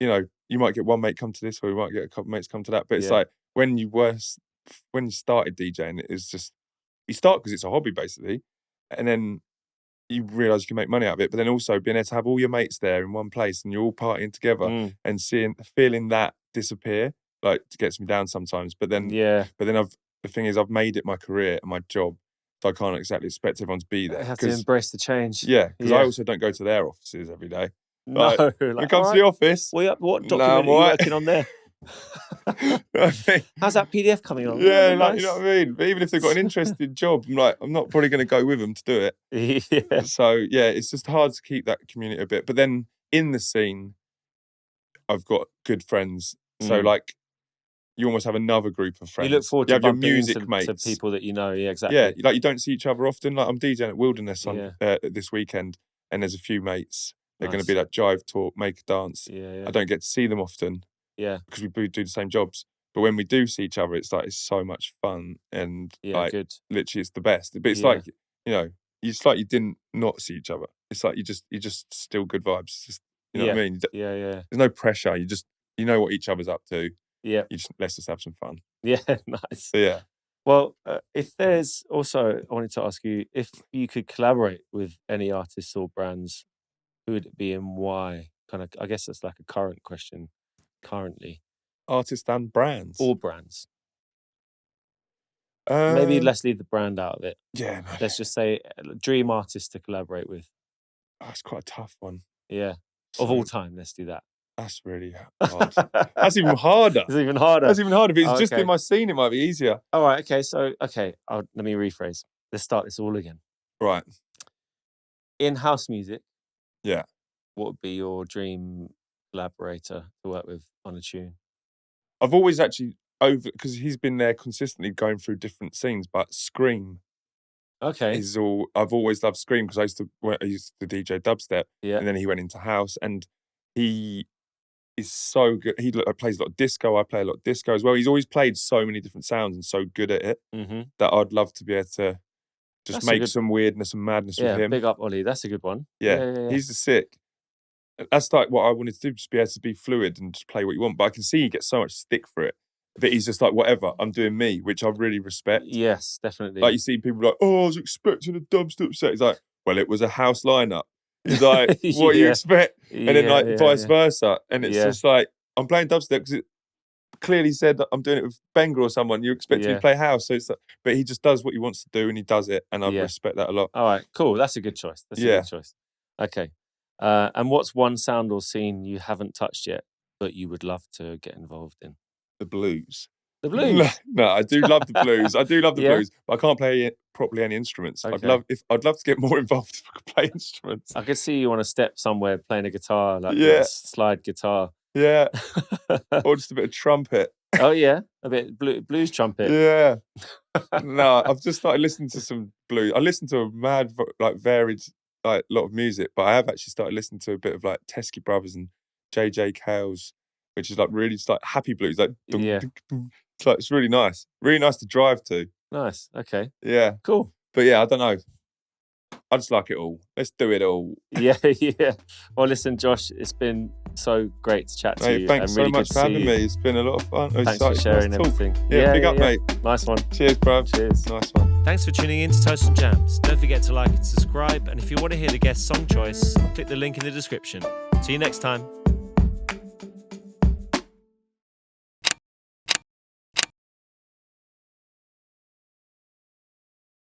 you know, you might get one mate come to this, or you might get a couple of mates come to that. But it's like when you started DJing, it's just you start because it's a hobby basically, and then you realise you can make money out of it. But then also being able to have all your mates there in one place and you're all partying together and feeling that disappear, like it gets me down sometimes. But then the thing is, I've made it my career and my job, so I can't exactly expect everyone to be there. I have to embrace the change. Yeah, because I also don't go to their offices every day. No, when it comes to the office, what document are you working on there? How's that PDF coming on? Yeah, like, you know what I mean? But even if they've got an interesting job, I'm not probably going to go with them to do it. So, it's just hard to keep that community a bit. But then in the scene, I've got good friends. So, like, you almost have another group of friends. You look forward to your bumping music into mates. people that you know. Yeah, exactly. Yeah, like you don't see each other often. Like I'm DJing at Wilderness on this weekend, and there's a few mates. They're going to be like Jive Talk, Make a Dance. I don't get to see them often. Yeah, because we do the same jobs. But when we do see each other, it's so much fun and like literally it's the best. But it's like, you know, it's like you didn't not see each other. It's like you just still good vibes. It's just, you know what I mean? There's no pressure. You know what each other's up to. Yeah. Let's just have some fun. Yeah, nice. So, well, if there's also, I wanted to ask you if you could collaborate with any artists or brands, who would it be and why? Kind of, I guess that's like a current question. Currently, artists and brands, all brands. Maybe let's leave the brand out of it. Yeah, no. Let's just say dream artist to collaborate with. That's quite a tough one. Yeah, of all time, let's do that. That's really hard. That's even harder. It's even harder. That's even harder. If it's just in my scene, it might be easier. All right. Okay. So, let me rephrase. Let's start this all again. Right. In house music. Yeah. What would be your dream collaborator to work with on a tune? I've always actually because he's been there consistently going through different scenes, but Scream. Okay. I've always loved Scream because I used to DJ dubstep, and then he went into house, and he is so good. He plays a lot of disco. I play a lot of disco as well. He's always played so many different sounds and so good at it that I'd love to be able to just make some weirdness and madness with him. Yeah, big up Ollie. That's a good one. Yeah. He's the sick. That's like what I wanted to do, just be able to be fluid and just play what you want. But I can see he gets so much stick for it. But he's just like, whatever, I'm doing me, which I really respect. Yes, definitely. Like you see people like, I was expecting a dubstep set. He's like, well, it was a house lineup. He's like, what do you expect? And then vice versa. And it's just like, I'm playing dubstep because clearly said that I'm doing it with Benga or someone. You expect me to play house, so it's like, but he just does what he wants to do and he does it, and I respect that a lot. All right, cool. That's a good choice. That's a good choice. Okay. And what's one sound or scene you haven't touched yet, but you would love to get involved in? The blues. The blues? No, I do love the blues. I do love the blues, but I can't play properly any instruments. Okay. I'd love to get more involved if I could play instruments. I could see you on a step somewhere playing a guitar, like a slide guitar. Yeah. Or just a bit of trumpet. Oh yeah, a bit blues trumpet. Yeah. No, I've just started listening to some blues. I listen to a mad, like varied, like lot of music, but I have actually started listening to a bit of like Teskey Brothers and J.J. Cale's, which is like really just like happy blues, like it's like it's really nice to drive to. Nice. Okay. Yeah. Cool. But yeah, I don't know. I just like it all. Let's do it all. Yeah. Well, listen, Josh, it's been so great to chat to you. Thanks so much for having me. It's been a lot of fun. Thanks for sharing everything. Yeah, big up, mate. Nice one. Cheers, bruv. Cheers. Nice one. Thanks for tuning in to Toast and Jams. Don't forget to like and subscribe. And if you want to hear the guest song choice, click the link in the description. See you next time.